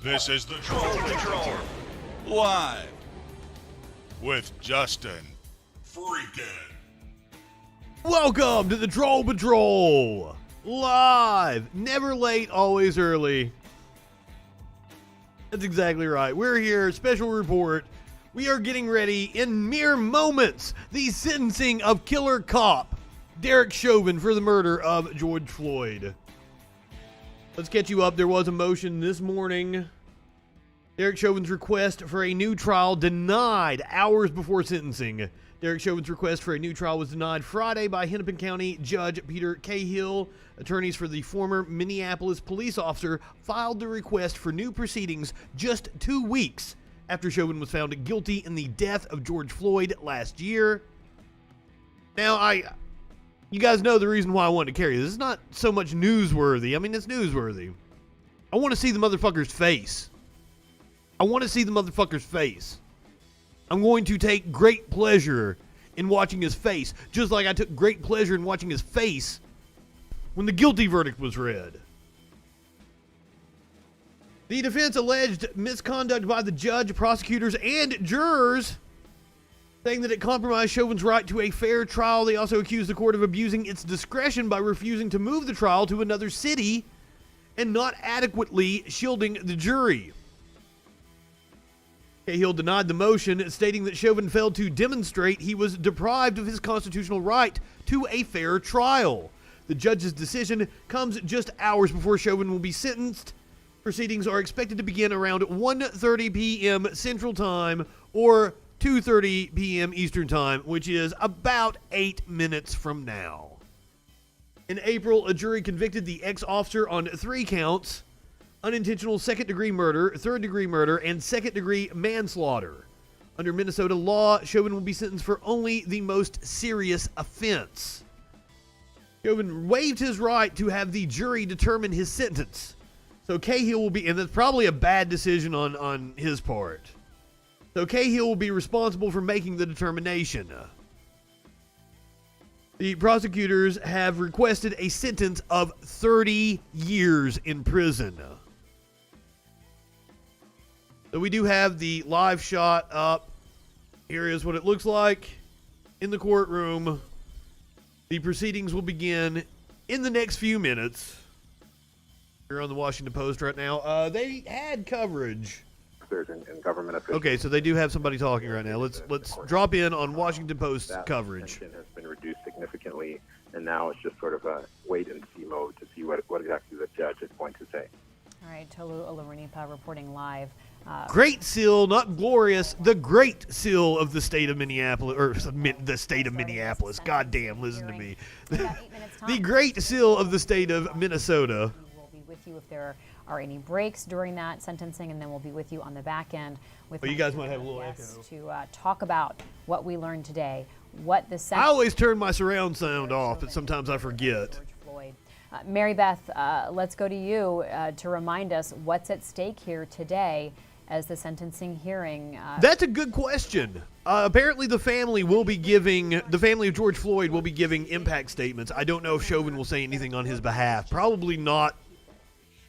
This is the Troll Patrol, live with Justin FREAKIN. Welcome to the Troll Patrol, live, never late, always early. That's exactly right. We're here, special report. We are getting ready in mere moments, the sentencing of killer cop Derek Chauvin for the murder of George Floyd. Let's catch you up. There was a motion this morning. Derek Chauvin's request for a new trial denied hours before sentencing. Derek Chauvin's request for a new trial was denied Friday by Hennepin County Judge Peter Cahill. Attorneys for the former Minneapolis police officer filed the request for new proceedings just 2 weeks after Chauvin was found guilty in the death of George Floyd last year. Now, you guys know the reason why I wanted to carry this. It's not so much newsworthy. I mean, it's newsworthy. I want to see the motherfucker's face. I'm going to take great pleasure in watching his face, just like I took great pleasure in watching his face when the guilty verdict was read. The defense alleged misconduct by the judge, prosecutors, and jurors, saying that it compromised Chauvin's right to a fair trial. They also accused the court of abusing its discretion by refusing to move the trial to another city and not adequately shielding the jury. Cahill denied the motion, stating that Chauvin failed to demonstrate he was deprived of his constitutional right to a fair trial. The judge's decision comes just hours before Chauvin will be sentenced. Proceedings are expected to begin around 1:30 p.m. Central Time or 2:30 p.m. Eastern Time, which is about 8 minutes from now. In April, a jury convicted the ex-officer on 3 counts: unintentional second-degree murder, third-degree murder, and second-degree manslaughter. Under Minnesota law, Chauvin will be sentenced for only the most serious offense. Chauvin waived his right to have the jury determine his sentence. So Cahill will be, and that's probably a bad decision on his part. So Cahill will be responsible for making the determination. The prosecutors have requested a sentence of 30 years in prison. So we do have the live shot up. Here is what it looks like in the courtroom. The proceedings will begin in the next few minutes. We're on the Washington Post right now. They had coverage. And government officials. Okay, so they do have somebody talking right now. Let's drop in on Washington Post coverage. Tension has been reduced significantly, and now it's just sort of a wait and see mode to see what exactly the judge is going to say. All right, Tolu Olorunipa reporting live. Great seal, not glorious. The great seal of the state of Minneapolis, or the state of Minneapolis. Goddamn, listen to me. The great seal of the state of Minnesota. We'll be with you if there are any breaks during that sentencing, and then we'll be with you on the back end with you guys might have a little echo to talk about what we learned today, what the I always turn my surround sound off, but sometimes I forget. George Floyd. Mary Beth, let's go to you to remind us what's at stake here today as the sentencing hearing. That's a good question. Apparently the family of George Floyd will be giving impact statements. I don't know if Chauvin will say anything on his behalf. Probably not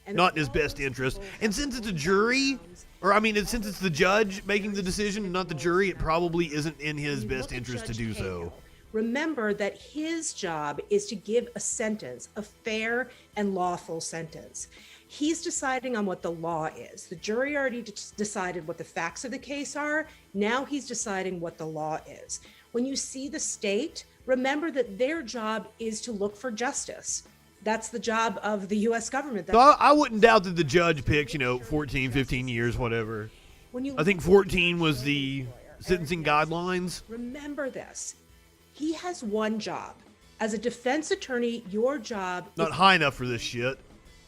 in his best interest. And since it's a jury, since it's the judge making the decision and not the jury, it probably isn't in his best interest to do so. Remember that his job is to give a sentence, a fair and lawful sentence. He's deciding on what the law is. The jury already decided what the facts of the case are. Now he's deciding what the law is. When you see the state, remember that their job is to look for justice. That's the job of the U.S. government. So I wouldn't doubt that the judge picks, 14, 15 years, whatever. I think 14 was the sentencing guidelines. Remember this. He has one job. As a defense attorney, your job not high enough for this shit.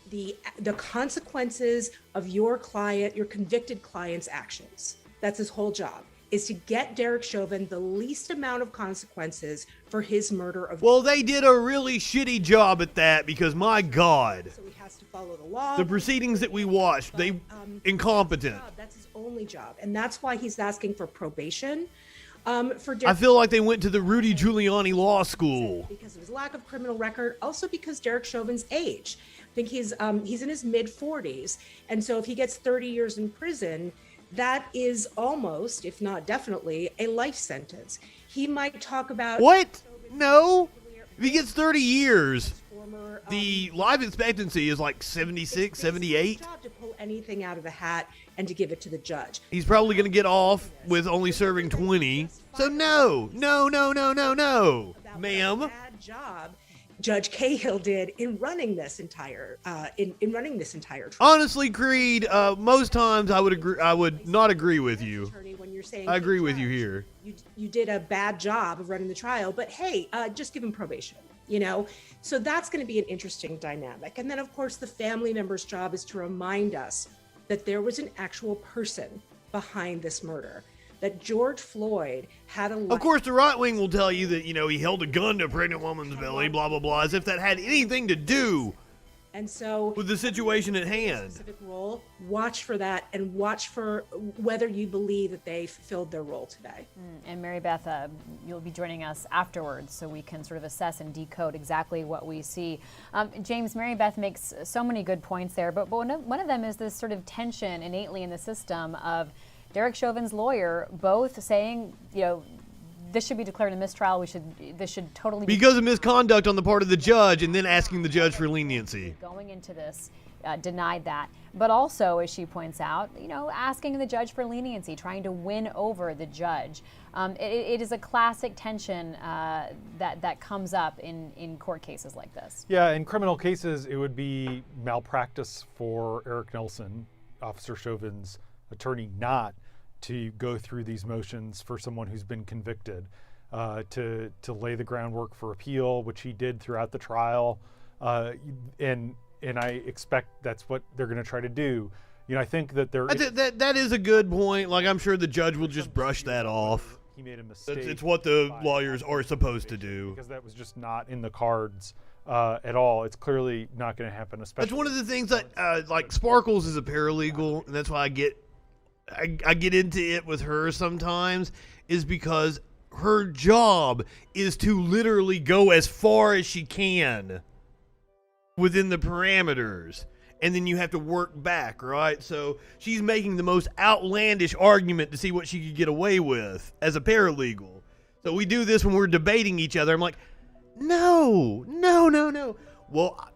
The consequences of your convicted client's actions. That's his whole job, is to get Derek Chauvin the least amount of consequences for his murder of. Well, they did a really shitty job at that because, my God. So he has to follow the law. The proceedings that we watched, they incompetent. That's his only job, and that's why he's asking for probation. I feel like they went to the Rudy Giuliani Law School. Because of his lack of criminal record, also because Derek Chauvin's age. think he's in his mid 40s. And so if he gets 30 years in prison, that is almost, if not definitely, a life sentence. He might talk about What? No. If he gets 30 years, former, the life expectancy is like 76, 78. His job to pull anything out of the hat and to give it to the judge. He's probably going to get off with only serving 20. So no, ma'am. Bad job Judge Cahill did in running this entire trial. Honestly, Creed, most times I would not agree with you. Attorney, when you're saying, I agree with "Judge, you here. You did a bad job of running the trial, but hey, just give him probation. So that's going to be an interesting dynamic. And then, of course, the family member's job is to remind us that there was an actual person behind this murder, that George Floyd had a life. Of course, the right wing will tell you that, he held a gun to a pregnant woman's belly, blah, blah, blah, as if that had anything to do and so with the situation at hand. Specific role, watch for that and watch for whether you believe that they fulfilled their role today. And Mary Beth, you'll be joining us afterwards so we can sort of assess and decode exactly what we see. James, Mary Beth makes so many good points there, but one of them is this sort of tension innately in the system of Derek Chauvin's lawyer both saying, this should be declared a mistrial. This should totally be because of misconduct on the part of the judge, and then asking the judge for leniency. Going into this, denied that, but also, as she points out, asking the judge for leniency, trying to win over the judge. It is a classic tension that comes up in court cases like this. Yeah, in criminal cases, it would be malpractice for Eric Nelson, Officer Chauvin's attorney, not to go through these motions for someone who's been convicted, to lay the groundwork for appeal, which he did throughout the trial, and I expect that's what they're going to try to do. I think that that is a good point. Like, I'm sure the judge will just brush that off. He made a mistake. It's what the lawyers are supposed to do, because that was just not in the cards at all. It's clearly not going to happen. Especially that's one of the things that like Sparkles is a paralegal, and that's why I get into it with her sometimes, is because her job is to literally go as far as she can within the parameters, and then you have to work back, right? So she's making the most outlandish argument to see what she could get away with as a paralegal. So we do this when we're debating each other. I'm like, no. Well,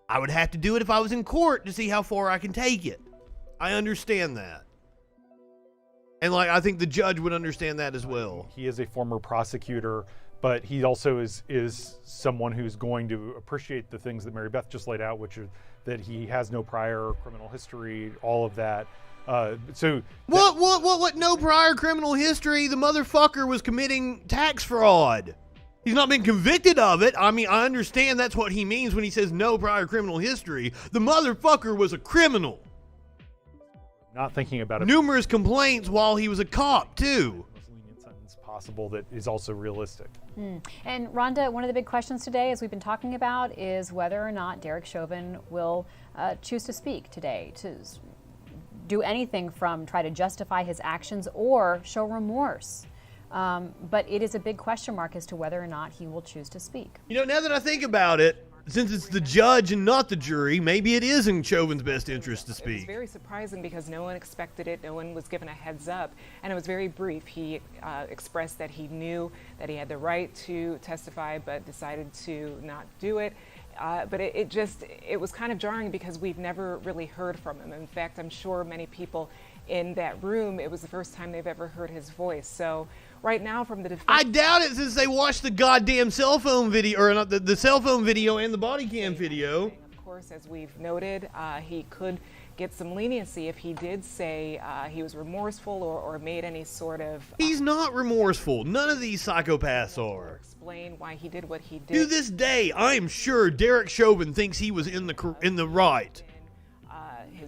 I would have to do it if I was in court to see how far I can take it. I understand that. And I think the judge would understand that as well. He is a former prosecutor, but he also is someone who's going to appreciate the things that Mary Beth just laid out, which are that he has no prior criminal history, all of that. What? No prior criminal history? The motherfucker was committing tax fraud. He's not been convicted of it. I mean, I understand that's what he means when he says no prior criminal history. The motherfucker was a criminal. Not thinking about it. Numerous complaints while he was a cop, too. Most lenient sentence possible that is also realistic. And Rhonda, one of the big questions today, as we've been talking about, is whether or not Derek Chauvin will choose to speak today, to do anything from try to justify his actions or show remorse. But it is a big question mark as to whether or not he will choose to speak. Now that I think about it, since it's the judge and not the jury, maybe it is in Chauvin's best interest to It was speak. very surprising because no one expected it, no one was given a heads up, and it was very brief. He expressed that he knew that he had the right to testify but decided to not do it. But it was kind of jarring because we've never really heard from him. In fact, I'm sure many people in that room, it was the first time they've ever heard his voice. So right now from the defense... I doubt it, since they watched the goddamn cell phone video, or not the cell phone video and the body cam video. Of course, as we've noted, he could get some leniency if he did say he was remorseful or made any sort of... He's not remorseful. None of these psychopaths are. Explain why he did what he did. To this day, I am sure Derek Chauvin thinks he was in the right,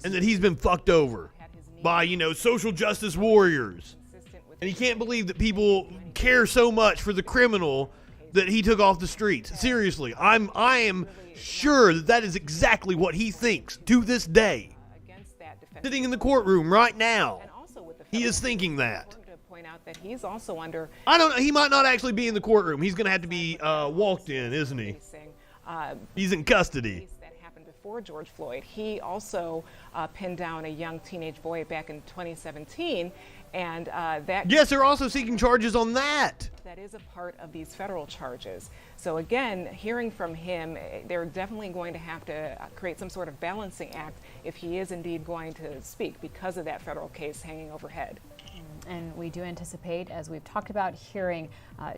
and that he's been fucked over by, social justice warriors. And he can't believe that people care so much for the criminal that he took off the streets. Seriously, I am sure that is exactly what he thinks to this day. Sitting in the courtroom right now, he is thinking that. To point out that he's also under... I don't know. He might not actually be in the courtroom. He's going to have to be walked in, isn't he? He's in custody. That happened before George Floyd. He also pinned down a young teenage boy back in 2017, and that... Yes, they're also seeking charges on that. That is a part of these federal charges. So again, hearing from him, they're definitely going to have to create some sort of balancing act if he is indeed going to speak because of that federal case hanging overhead. And we do anticipate, as we've talked about, hearing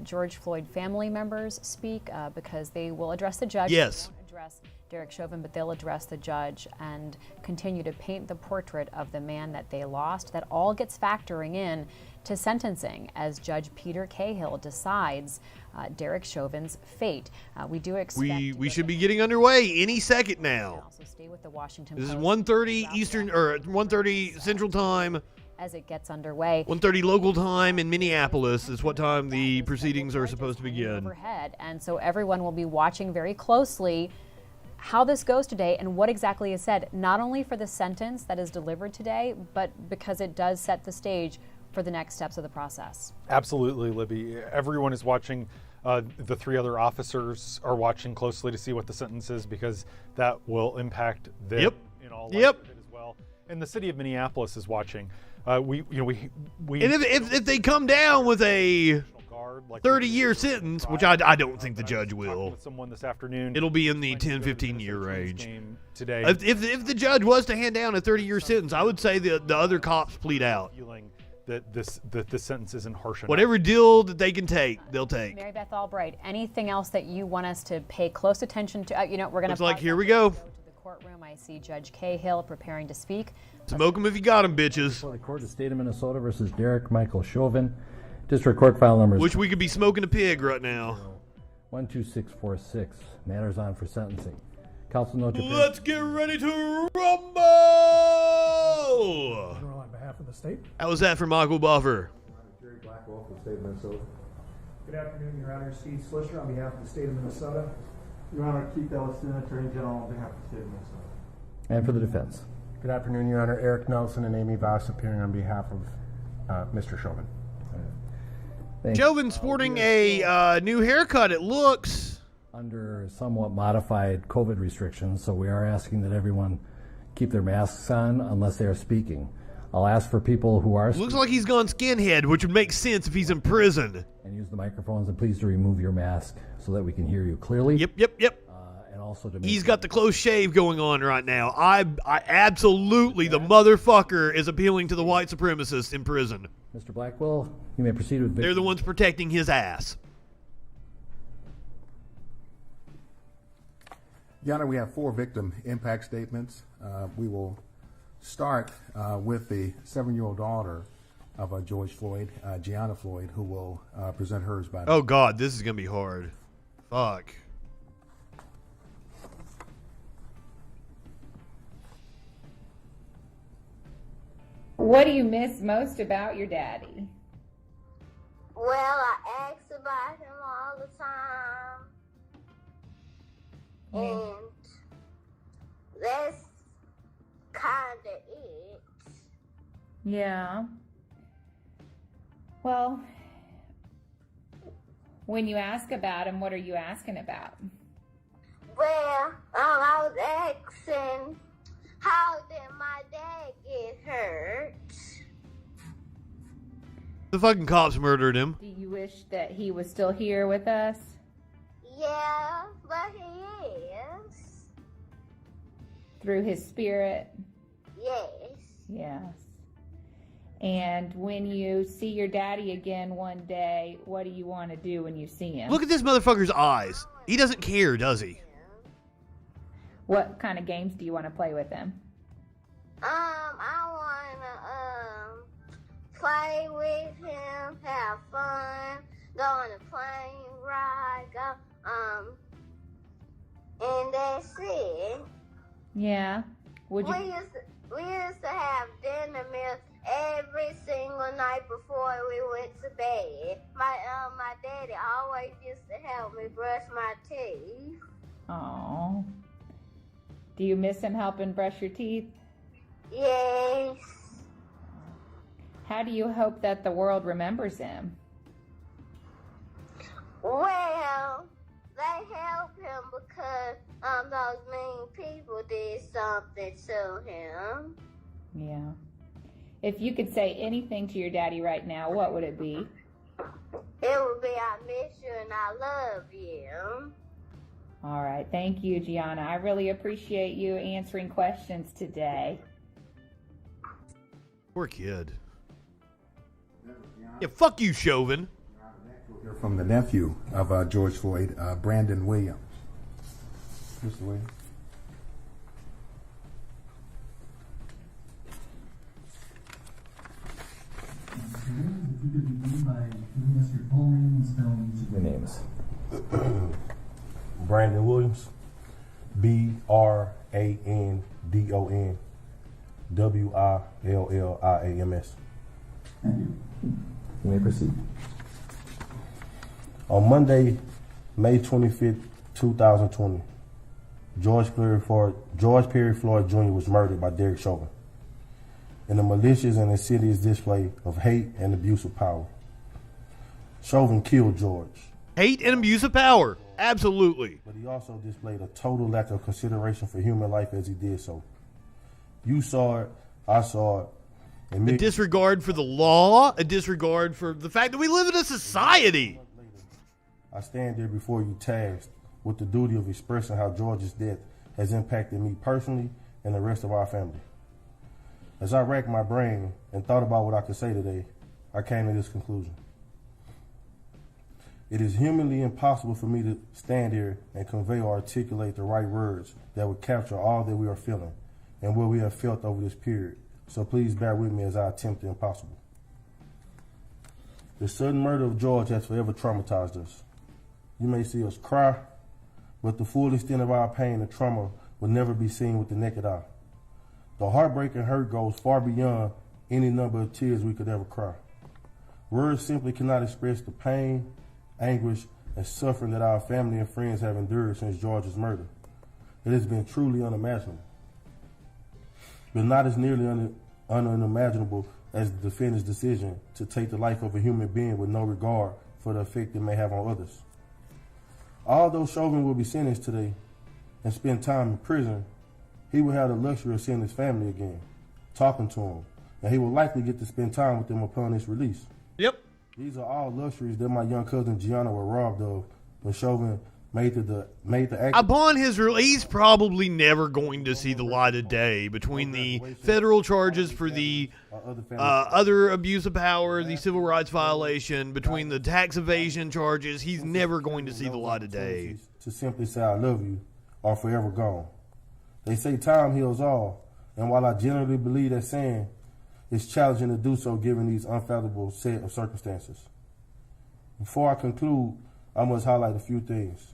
George Floyd family members speak because they will address the judge. Yes. They won't address Derek Chauvin, but they'll address the judge and continue to paint the portrait of the man that they lost. That all gets factoring in to sentencing as Judge Peter Cahill decides Derek Chauvin's fate. We do expect we should be getting underway any second now. Also stay with the Washington This is Post 1:30 Eastern or 1:30 Central Time. as it gets underway. 1:30 local time in Minneapolis is what time the proceedings are supposed to begin. Overhead. And so everyone will be watching very closely how this goes today and what exactly is said, not only for the sentence that is delivered today, but because it does set the stage for the next steps of the process. Absolutely, Libby. Everyone is watching. The three other officers are watching closely to see what the sentence is because that will impact them in all likelihood as well. And the city of Minneapolis is watching. We And if they come down with a 30-year sentence, which I don't think the judge will, with someone this afternoon, it'll be in the 10-15 year range. Today, if the judge was to hand down a 30-year sentence, I would say the other cops plead out. Feeling that this sentence isn't harsh enough. Whatever deal that they can take, they'll take. Mary Beth Albright, anything else that you want us to pay close attention to? We're going to. Looks like here we go. To the courtroom, I see Judge Cahill preparing to speak. Smoke them if you got them, bitches. For the court of the state of Minnesota versus Derek Michael Chauvin, District Court file numbers. Wish we could be smoking a pig right now. 12646 matters on for sentencing. Counsel note. Let's get ready to rumble. On behalf of the state. How was that for Michael Buffer? Jerry Blackwell from the state of Minnesota. Good afternoon, Your Honor. Steve Swisher on behalf of the state of Minnesota. Your Honor, Keith Ellison, Attorney General on behalf of the state of Minnesota. And for the defense. Good afternoon, Your Honor. Eric Nelson and Amy Voss appearing on behalf of Mr. Chauvin. Chauvin sporting a new haircut, it looks. Under somewhat modified COVID restrictions, so we are asking that everyone keep their masks on unless they are speaking. I'll ask for people who are Looks like he's gone skinhead, which would make sense if he's in prison. And use the microphones, and please to remove your mask so that we can hear you clearly. Yep. And also to He's got the close shave going on right now. I absolutely, the motherfucker is appealing to the white supremacists in prison. Mr. Blackwell, you may proceed with They're the ones protecting his ass. Your Honor, we have 4 victim impact statements. We will start with the 7-year-old daughter of George Floyd, Gianna Floyd, who will present hers by. Oh, God, this is going to be hard. Fuck. What do you miss most about your daddy? Well, I ask about him all the time. And that's kind of it. Yeah. Well, when you ask about him, what are you asking about? Well, I was asking, how did my dad get hurt? The fucking cops murdered him. Do you wish that he was still here with us? Yeah, but he is. Through his spirit? Yes. Yes. And when you see your daddy again one day, what do you want to do when you see him? Look at this motherfucker's eyes. He doesn't care, does he? What kind of games do you want to play with him? I wanna play with him, have fun, go on a plane ride, and that's it. Yeah. Would you? We used to have dinner meals every single night before we went to bed. My daddy always used to help me brush my teeth. Oh. Do you miss him helping brush your teeth? Yes. How do you hope that the world remembers him? Well, they helped him because those mean people did something to him. Yeah. If you could say anything to your daddy right now, what would it be? It would be, I miss you and I love you. All right. Thank you, Gianna. I really appreciate you answering questions today. Poor kid. Yeah, fuck you, Chauvin. We'll hear from the nephew of George Floyd, Brandon Williams. Mr. Williams. If you could begin by giving us your full name and spelling each of your names. Brandon Williams, Brandon Williams. Thank you. You may proceed. On Monday, May 25th, 2020, George Perry Floyd Jr. was murdered by Derek Chauvin in a malicious and insidious display of hate and abuse of power. Chauvin killed George. Hate and abuse of power. Absolutely. But he also displayed a total lack of consideration for human life as he did so. You saw it, I saw it. A disregard for the law, a disregard for the fact that we live in a society. I stand there before you tasked with the duty of expressing how George's death has impacted me personally and the rest of our family. As I racked my brain and thought about what I could say today, I came to this conclusion. It is humanly impossible for me to stand here and convey or articulate the right words that would capture all that we are feeling and what we have felt over this period. So please bear with me as I attempt the impossible. The sudden murder of George has forever traumatized us. You may see us cry, but the full extent of our pain and trauma will never be seen with the naked eye. The heartbreak and hurt goes far beyond any number of tears we could ever cry. Words simply cannot express the pain, anguish, and suffering that our family and friends have endured since George's murder. It has been truly unimaginable, but not as nearly unimaginable as the defendant's decision to take the life of a human being with no regard for the effect it may have on others. Although Chauvin will be sentenced today and spend time in prison, he will have the luxury of seeing his family again, talking to them, and he will likely get to spend time with them upon his release. Yep. These are all luxuries that my young cousin Gianna were robbed of when Chauvin made the act. Upon his release, he's probably never going to see the light of day between the federal charges for the other abuse of power, the civil rights violation, between the tax evasion charges. He's never going to see the light of day. To simply say I love you are forever gone. They say time heals all, and while I generally believe that saying, it's challenging to do so given these unfathomable set of circumstances. Before I conclude, I must highlight a few things.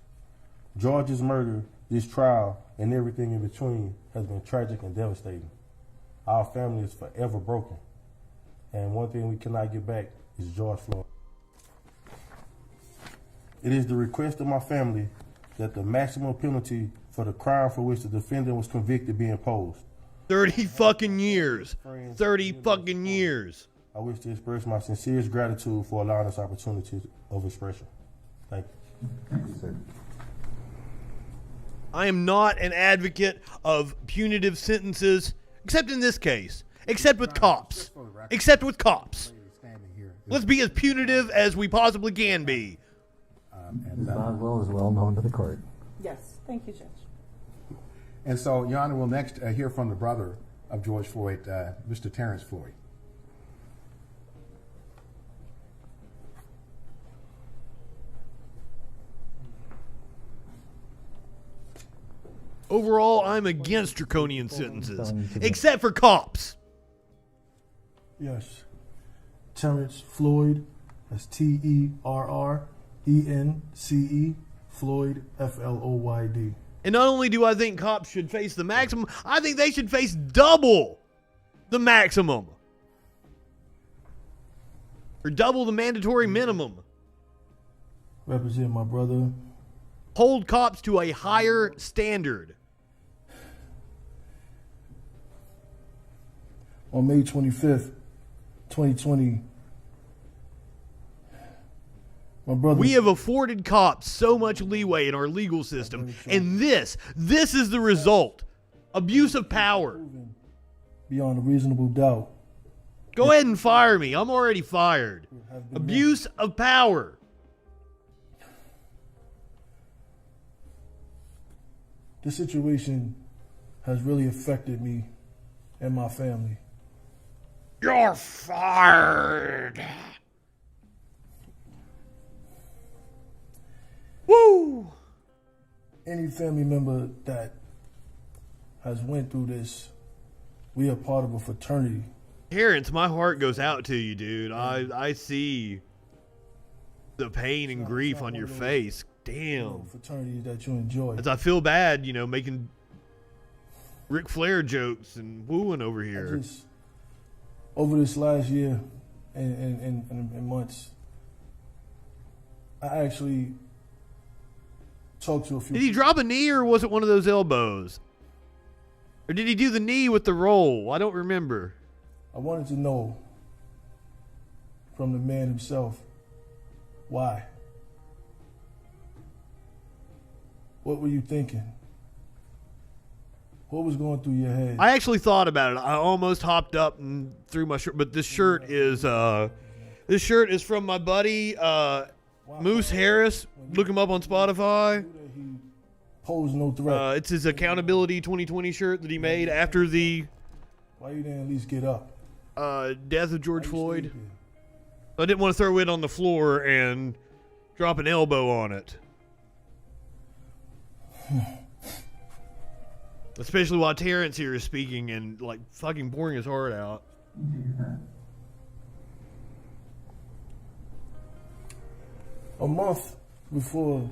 George's murder, this trial, and everything in between has been tragic and devastating. Our family is forever broken, and one thing we cannot get back is George Floyd. It is the request of my family that the maximum penalty for the crime for which the defendant was convicted be imposed. 30 fucking years. 30 fucking years. I wish to express my sincerest gratitude for allowing this opportunity of expression. Thank you. Thank you, sir. I am not an advocate of punitive sentences, except in this case. Except with cops. Except with cops. Let's be as punitive as we possibly can be. Ms. Boswell is well known to the court. Yes. Thank you, Judge. And so, Your Honor, we'll next hear from the brother of George Floyd, Mr. Terrence Floyd. Overall, I'm against draconian sentences, except for cops. Yes. Terrence Floyd, that's Terrence, Floyd, Floyd. And not only do I think cops should face the maximum, I think they should face double the maximum. Or double the mandatory minimum. Represent my brother. Hold cops to a higher standard. On May 25th, 2020, My brother. We have afforded cops so much leeway in our legal system, and this is the result. Abuse of power. Beyond a reasonable doubt. Go ahead and fire me. I'm already fired. Abuse of power. This situation has really affected me and my family. You're fired. Woo! Any family member that has went through this, we are part of a fraternity. Terrence, my heart goes out to you, dude. I see the pain and grief on your face. Damn. Fraternity that you enjoy. As I feel bad, making Ric Flair jokes and wooing over here. Over this last year and months, I actually talked to a few. Did he drop a knee or was it one of those elbows? Or did he do the knee with the roll? I don't remember. I wanted to know from the man himself why. What were you thinking? What was going through your head? I actually thought about it. I almost hopped up and threw my shirt, but this shirt is from my buddy Moose Harris. Look him up on Spotify. Pose no threat. It's his Accountability 2020 shirt that he made after the Why you didn't at least get up? Death of George Floyd. I didn't want to throw it on the floor and drop an elbow on it. Especially while Terrence here is speaking and fucking pouring his heart out. A month before.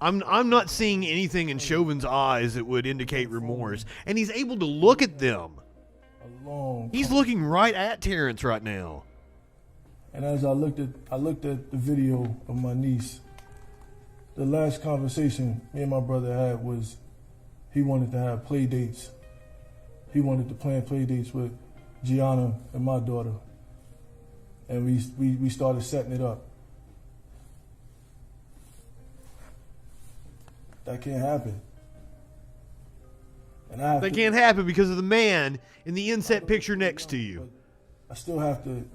I'm not seeing anything in Chauvin's eyes that would indicate remorse, and he's able to look at them. He's looking right at Terrence right now. And as I looked at the video of my niece, the last conversation me and my brother had was he wanted to have play dates. He wanted to plan play dates with Gianna and my daughter. And we started setting it up. That can't happen. And that can't happen because of the man in the inset picture next to you. I still have to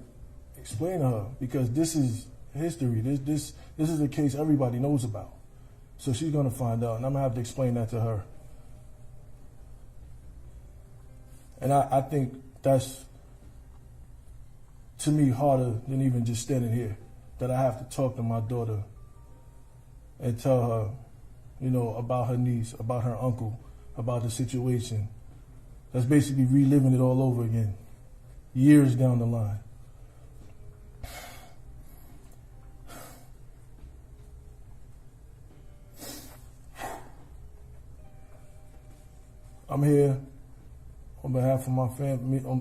explain to her because this is history. This is a case everybody knows about. So she's gonna find out, and I'm gonna have to explain that to her. And I think that's, to me, harder than even just standing here. That I have to talk to my daughter and tell her, about her niece, about her uncle, about the situation. That's basically reliving it all over again, years down the line. I'm here on behalf of my family, on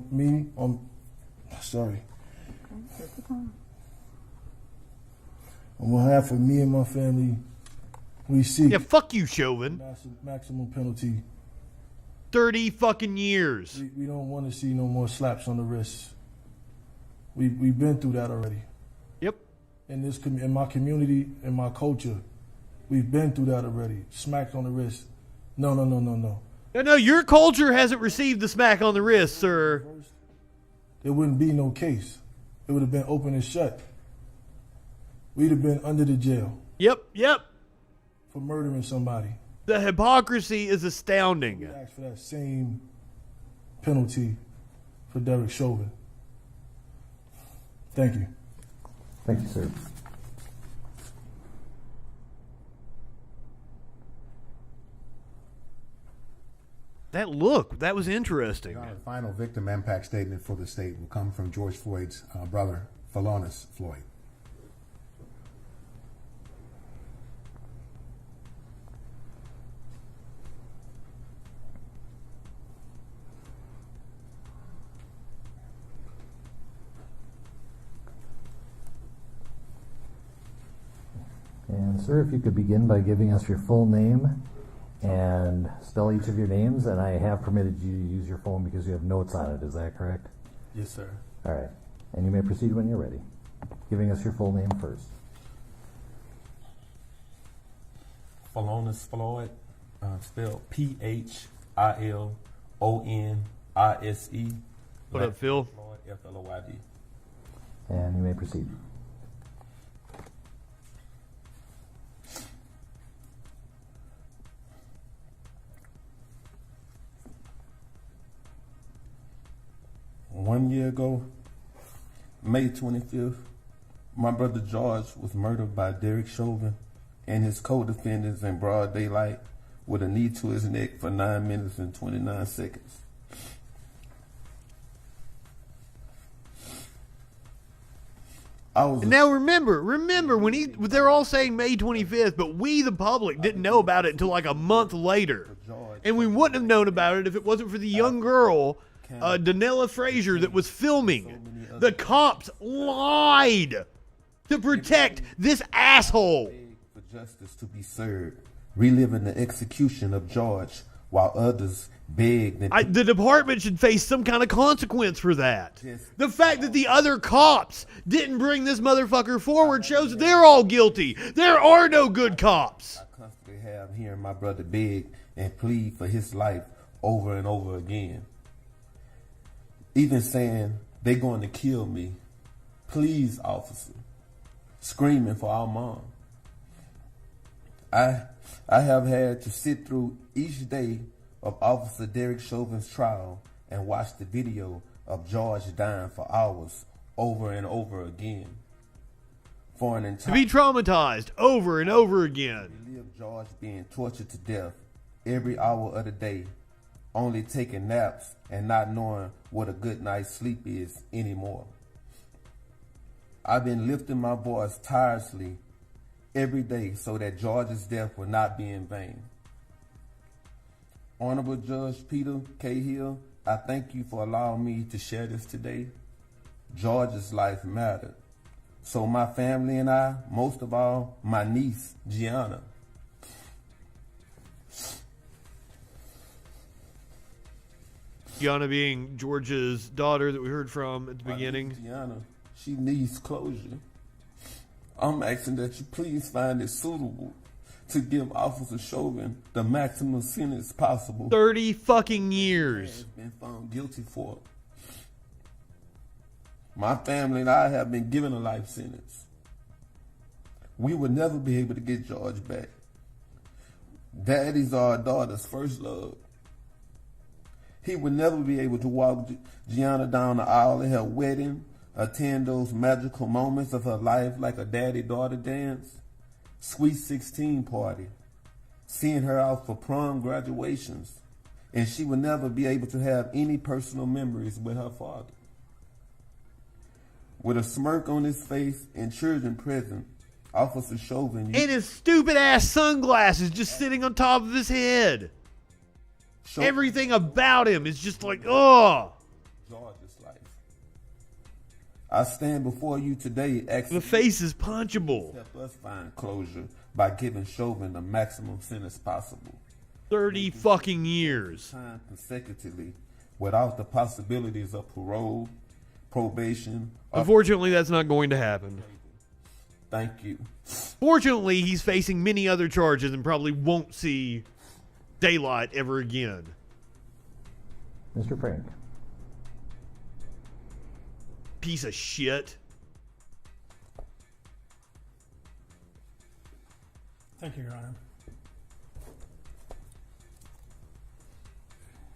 behalf of me and my family, we seek. Yeah, fuck you, Chauvin. Maximum penalty. 30 fucking years. We don't want to see no more slaps on the wrist. We've been through that already. Yep. In my community, in my culture, we've been through that already. Smacked on the wrist. No. No, your culture hasn't received the smack on the wrist, sir. There wouldn't be no case. It would have been open and shut. We'd have been under the jail. Yep. For murdering somebody. The hypocrisy is astounding. We asked for that same penalty for Derek Chauvin. Thank you. Thank you, sir. That look, that was interesting. The final victim impact statement for the state will come from George Floyd's brother, Philonise Floyd. And sir, if you could begin by giving us your full name and spell each of your names, and I have permitted you to use your phone because you have notes on it, is that correct? Yes, sir. All right, and you may proceed when you're ready. Giving us your full name first. Philonise Floyd, spelled Philonise. What up, Phil? Floyd, Floyd. And you may proceed. One year ago, May 25th, my brother George was murdered by Derek Chauvin and his co-defendants in broad daylight with a knee to his neck for 9 minutes and 29 seconds. Now remember when they're all saying May 25th, but we, the public, didn't know about it until like a month later. And we wouldn't have known about it if it wasn't for the young girl, Danella Frazier, that was filming. The cops lied to protect this asshole. For justice to be served, reliving the execution of George while others begged. The department should face some kind of consequence for that. The fact that the other cops didn't bring this motherfucker forward shows that they're all guilty. There are no good cops. I constantly have hearing my brother beg and plead for his life over and over again. Even saying, they're going to kill me. Please, officer. Screaming for our mom. I have had to sit through each day of Officer Derek Chauvin's trial and watch the video of George dying for hours over and over again. For an entire to be traumatized over and over again. Live George being tortured to death every hour of the day, only taking naps and not knowing what a good night's sleep is anymore. I've been lifting my voice tirelessly every day so that George's death will not be in vain. Honorable Judge Peter K. Hill, I thank you for allowing me to share this today. George's life mattered. So my family and I, most of all, my niece, Gianna. Gianna being George's daughter that we heard from at the beginning. Gianna, she needs closure. I'm asking that you please find it suitable to give Officer Chauvin the maximum sentence possible. 30 fucking years. He has been found guilty for. My family and I have been given a life sentence. We will never be able to get George back. Daddies are our daughter's first love. He would never be able to walk Gianna down the aisle at her wedding, attend those magical moments of her life like a daddy-daughter dance, sweet 16 party, seeing her out for prom graduations, and she would never be able to have any personal memories with her father. With a smirk on his face and children present, Officer Chauvin... And his stupid-ass sunglasses just sitting on top of his head. Everything about him is just like, oh. George's life. I stand before you today asking... The face is punchable. Help us find closure by giving Chauvin the maximum sentence possible. 30 fucking years. Time consecutively without the possibilities of parole, probation... Unfortunately, that's not going to happen. Thank you. Fortunately, he's facing many other charges and probably won't see daylight ever again. Mr. Frank. Piece of shit. Thank you, Your Honor.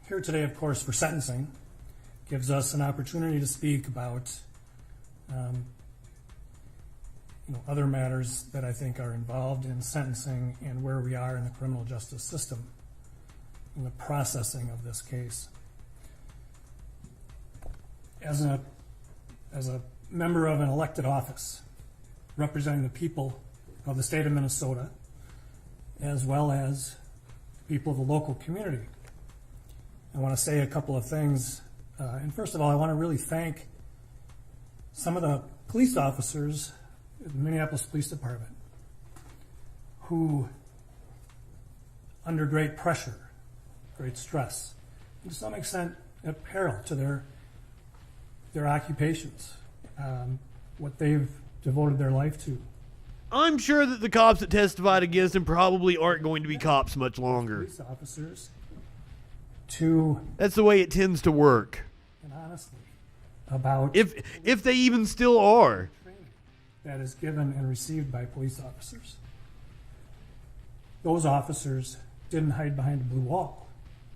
Here today, of course, for sentencing, gives us an opportunity to speak about other matters that I think are involved in sentencing and where we are in the criminal justice system in the processing of this case. As a member of an elected office representing the people of the state of Minnesota, as well as people of the local community, I want to say a couple of things. And first of all, I want to really thank some of the police officers in the Minneapolis Police Department who, under great pressure, great stress, and to some extent at peril to their occupations, what they've devoted their life to, I'm sure that the cops that testified against him probably aren't going to be cops much longer. Police officers to, That's the way it tends to work. and honestly, about If they even still are. that is given and received by police officers. Those officers didn't hide behind a blue wall.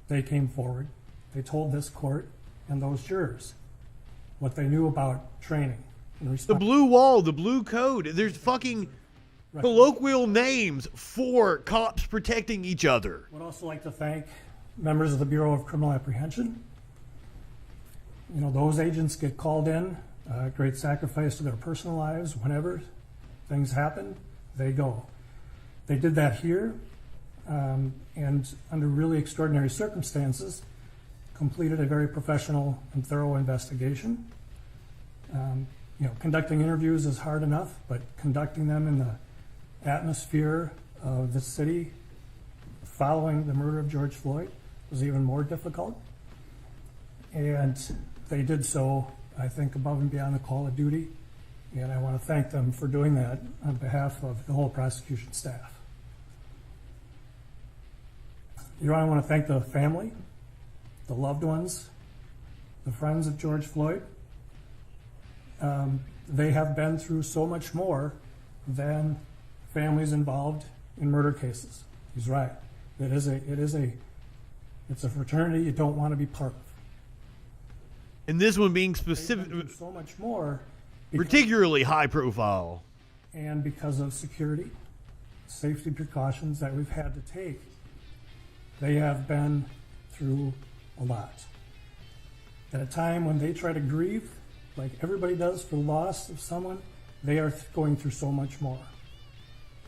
They came forward. They told this court and those jurors what they knew about training. The blue wall, the blue code. There's fucking colloquial names for cops protecting each other. Would also like to thank members of the Bureau of Criminal Apprehension. You know, those agents get called in, great sacrifice to their personal lives. Whenever things happen, they go. They did that here, and under really extraordinary circumstances, completed a very professional and thorough investigation. You know, conducting interviews is hard enough, but conducting them in the atmosphere of the city following the murder of George Floyd was even more difficult. And they did so, I think, above and beyond the call of duty. And I want to thank them for doing that on behalf of the whole prosecution staff. Your Honor, I want to thank the family, the loved ones, the friends of George Floyd. They have been through so much more than families involved in murder cases. He's right. It's a fraternity you don't want to be part of. And this one being specific, so much more, particularly high profile. And because of security, safety precautions that we've had to take, they have been through a lot. At a time when they try to grieve, like everybody does for the loss of someone, they are going through so much more.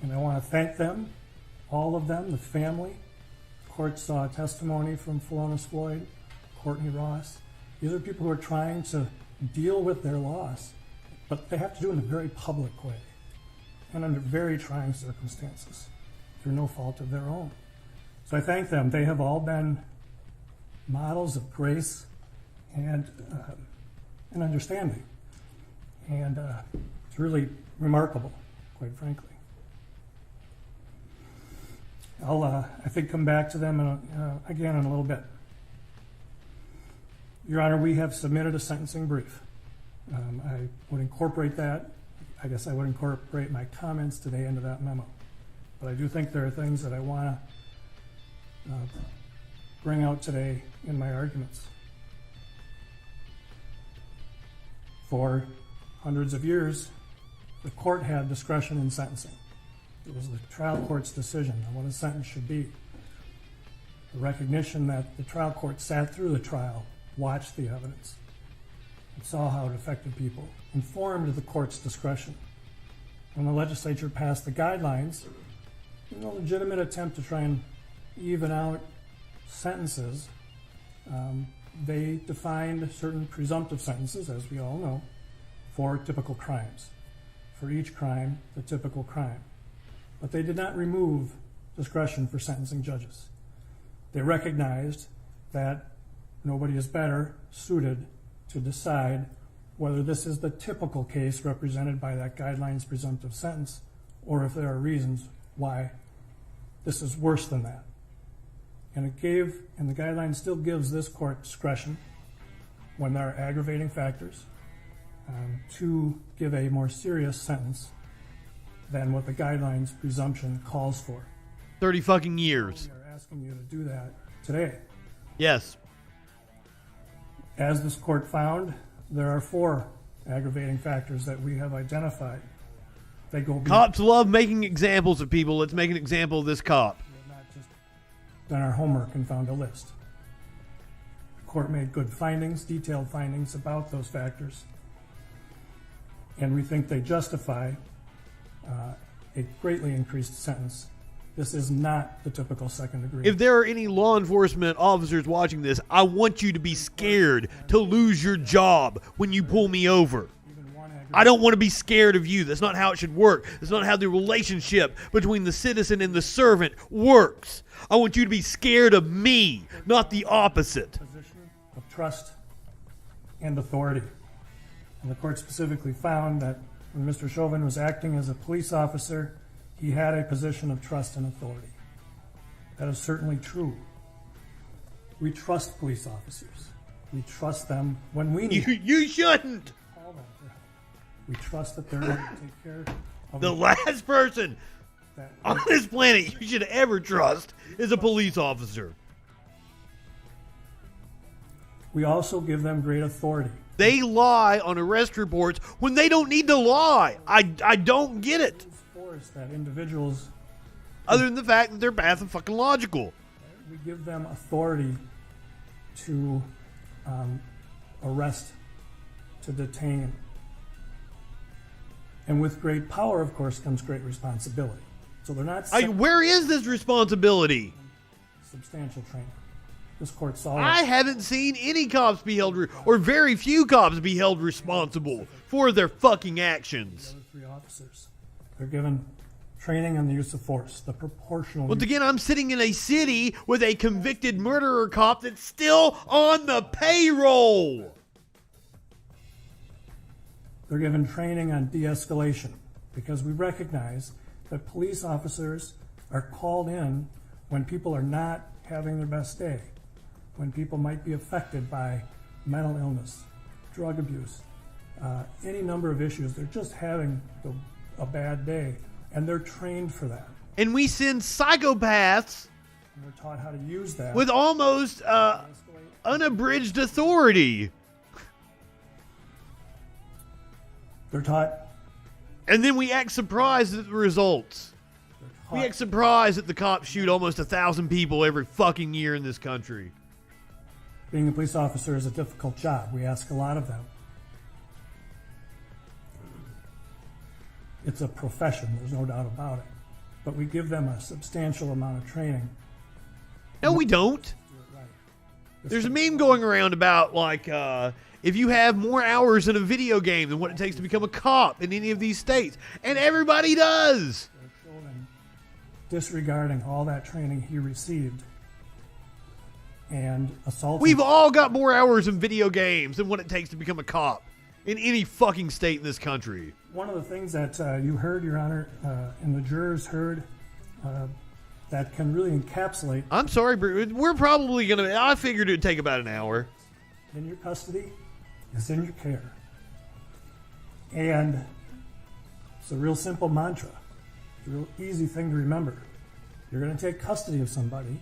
And I want to thank them, all of them, the family. The court saw testimony from Philonise Floyd, Courtney Ross. These are people who are trying to deal with their loss, but they have to do it in a very public way and under very trying circumstances through no fault of their own. So I thank them. They have all been models of grace and understanding. And it's really remarkable, quite frankly. I'll, I think, come back to them again in a little bit. Your Honor, we have submitted a sentencing brief. I would incorporate that. I guess I would incorporate my comments today into that memo. But I do think there are things that I want to bring out today in my arguments. For hundreds of years, the court had discretion in sentencing. It was the trial court's decision on what a sentence should be. The recognition that the trial court sat through the trial, watched the evidence, and saw how it affected people, informed the court's discretion. When the legislature passed the guidelines, in a legitimate attempt to try and even out sentences, they defined certain presumptive sentences, as we all know, for typical crimes. For each crime, the typical crime. But they did not remove discretion for sentencing judges. They recognized that nobody is better suited to decide whether this is the typical case represented by that guidelines presumptive sentence, or if there are reasons why this is worse than that. And the guideline still gives this court discretion when there are aggravating factors to give a more serious sentence than what the guidelines presumption calls for. 30 fucking years. We are asking you to do that today. Yes. As this court found, there are 4 aggravating factors that we have identified. They go beyond. Cops love making examples of people. Let's make an example of this cop. Done our homework and found a list. The court made good findings, detailed findings about those factors, and we think they justify a greatly increased sentence. This is not the typical second degree. If there are any law enforcement officers watching this, I want you to be scared to lose your job when you pull me over. I don't want to be scared of you. That's not how it should work. That's not how the relationship between the citizen and the servant works. I want you to be scared of me, not the opposite. Position of trust and authority. And the court specifically found that when Mr. Chauvin was acting as a police officer, he had a position of trust and authority. That is certainly true. We trust police officers. We trust them when we need You shouldn't. call them for help. We trust that they're going to take care of The last person that on this planet you should ever trust is a police officer. We also give them great authority. They lie on arrest reports when they don't need to lie. I don't get it. Force that individuals, Other than the fact that they're pathological. we give them authority to arrest, to detain. And with great power, of course, comes great responsibility. So they're not Where is this responsibility? substantial training. This court saw I haven't seen any cops be held, or very few cops be held responsible for their fucking actions. the other three officers. They're given training on the use of force, the proportional. Once again, I'm sitting in a city with a convicted murderer cop that's still on the payroll. They're given training on de-escalation because we recognize that police officers are called in when people are not having their best day, when people might be affected by mental illness, drug abuse, any number of issues. They're just having a bad day, and they're trained for that. And we send psychopaths And they're taught how to use that with almost unabridged authority. They're taught. And then we act surprised at the results. We act surprised that the cops shoot almost 1,000 people every fucking year in this country. Being a police officer is a difficult job. We ask a lot of them. It's a profession, there's no doubt about it. But we give them a substantial amount of training. No, we don't. There's a meme going around about, like, if you have more hours in a video game than what it takes to become a cop in any of these states. And everybody does. Disregarding all that training he received and assaulting. We've all got more hours in video games than what it takes to become a cop in any fucking state in this country. One of the things that you heard, Your Honor, and the jurors heard that can really encapsulate. I'm sorry, we're probably going to. I figured it would take about an hour. In your custody is in your care. And it's a real simple mantra. It's a real easy thing to remember. You're going to take custody of somebody,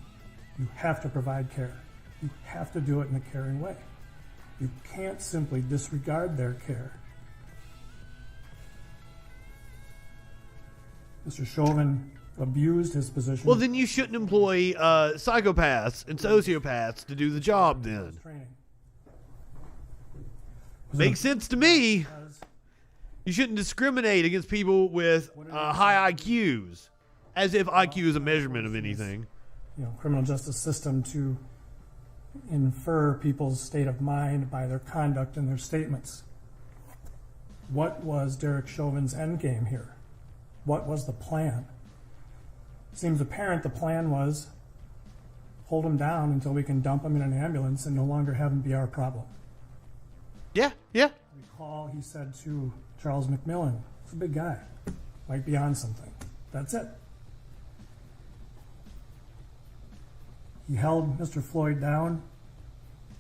you have to provide care. You have to do it in a caring way. You can't simply disregard their care. Mr. Chauvin abused his position. Well, then you shouldn't employ psychopaths and sociopaths to do the job then. Makes sense to me. You shouldn't discriminate against people with high IQs, as if IQ is a measurement of anything. You know, criminal justice system to infer people's state of mind by their conduct and their statements. What was Derek Chauvin's endgame here? What was the plan? Seems apparent the plan was hold him down until we can dump him in an ambulance and no longer have him be our problem. Yeah. Recall he said to Charles McMillan, he's a big guy, might be on something. That's it. He held Mr. Floyd down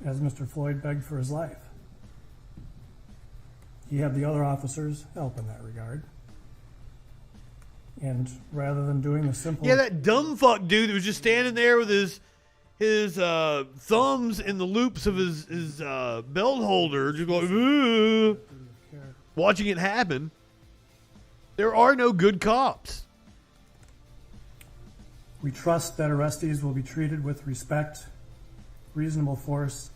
as Mr. Floyd begged for his life. He had the other officers help in that regard. And rather than doing the simple... Yeah, that dumb fuck dude that was just standing there with his thumbs in the loops of his belt holder, just going, watching it happen. There are no good cops. We trust that arrestees will be treated with respect, reasonable force,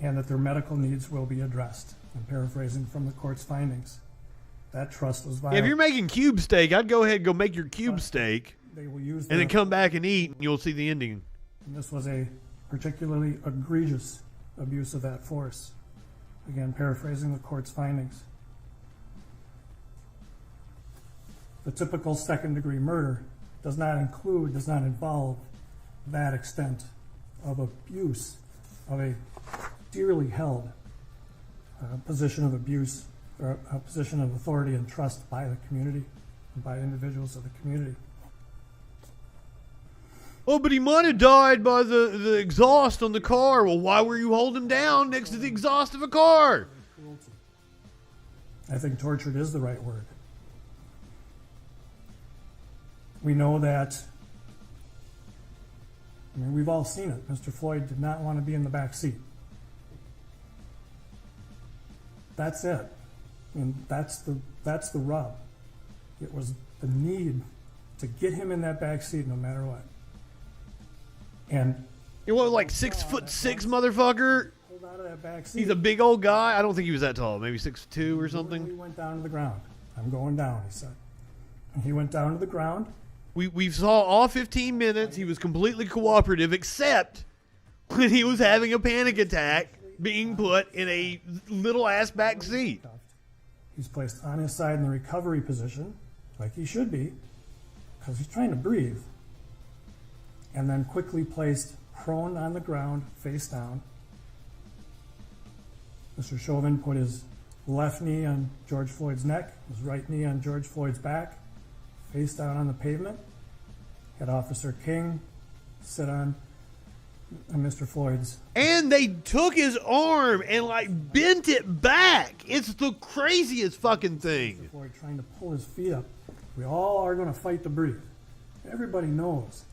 and that their medical needs will be addressed. I'm paraphrasing from the court's findings. That trust was violated. Yeah, if you're making cube steak, I'd go ahead and go make your cube steak They will use and then come back and eat, and you'll see the ending. And this was a particularly egregious abuse of that force. Again, paraphrasing the court's findings. The typical second-degree murder does not involve that extent of abuse, of a dearly held position of abuse or a position of authority and trust by the community and by individuals of the community. Oh, but he might have died by the exhaust on the car. Well, why were you holding him down next to the exhaust of a car? I think tortured is the right word. We know that, I mean, we've all seen it. Mr. Floyd did not want to be in the back seat. That's it. And that's the rub. It was the need to get him in that back seat no matter what. And you what, like 6'6" motherfucker? Hold out of that back seat. He's a big old guy. I don't think he was that tall. Maybe 6'2" or something. He went down to the ground. I'm going down, he said. And he went down to the ground. We saw all 15 minutes. He was completely cooperative, except when he was having a panic attack, being put in a little ass back seat. He's placed on his side in the recovery position, like he should be, because he's trying to breathe. And then quickly placed prone on the ground, face down. Mr. Chauvin put his left knee on George Floyd's neck, his right knee on George Floyd's back, face down on the pavement. Had Officer King sit on Mr. Floyd's. And they took his arm and like bent it back. It's the craziest fucking thing. Mr. Floyd trying to pull his feet up. We all are going to fight to breathe. Everybody knows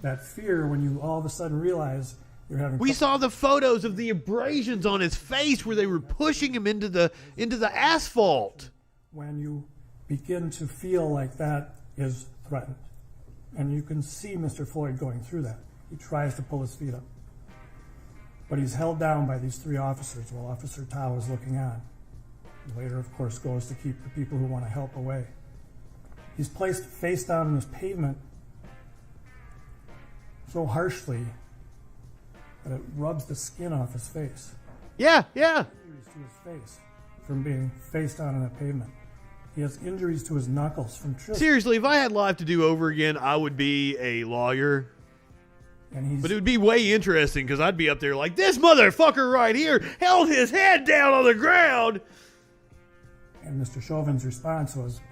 that fear when you all of a sudden realize you're having. We saw the photos of the abrasions on his face where they were pushing him into the asphalt. When you begin to feel like that is threatened. And you can see Mr. Floyd going through that. He tries to pull his feet up. But he's held down by these three officers while Officer Tao is looking on. He later, of course, goes to keep the people who want to help away. He's placed face down on this pavement so harshly that it rubs the skin off his face. Yeah. Injuries to his face from being face down on that pavement. He has injuries to his knuckles from tripping. Seriously, if I had life to do over again, I would be a lawyer. But it would be way interesting because I'd be up there like, this motherfucker right here held his head down on the ground. And Mr. Chauvin's response was,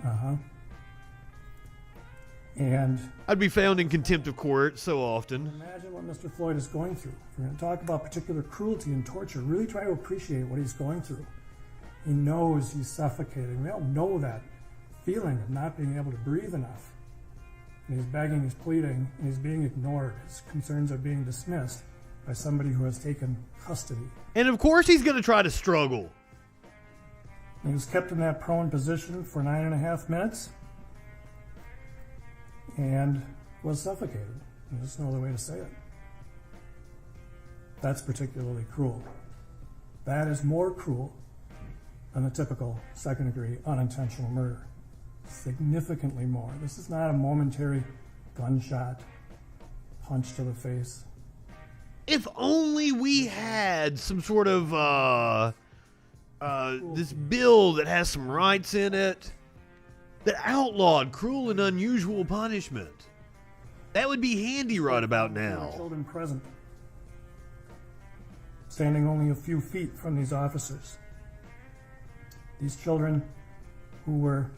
And I'd be found in contempt of court so often. Imagine what Mr. Floyd is going through. If we're going to talk about particular cruelty and torture, really try to appreciate what he's going through. He knows he's suffocating. We all know that feeling of not being able to breathe enough. And he's begging, he's pleading, and he's being ignored. His concerns are being dismissed by somebody who has taken custody. And of course he's going to try to struggle. He was kept in that prone position for 9.5 minutes and was suffocated. There's no other way to say it. That's particularly cruel. That is more cruel than the typical second-degree unintentional murder. Significantly more. This is not a momentary gunshot, punch to the face. If only we had some sort of this bill that has some rights in it that outlawed cruel and unusual punishment. That would be handy right about now. Children present, standing only a few feet from these officers. These children who were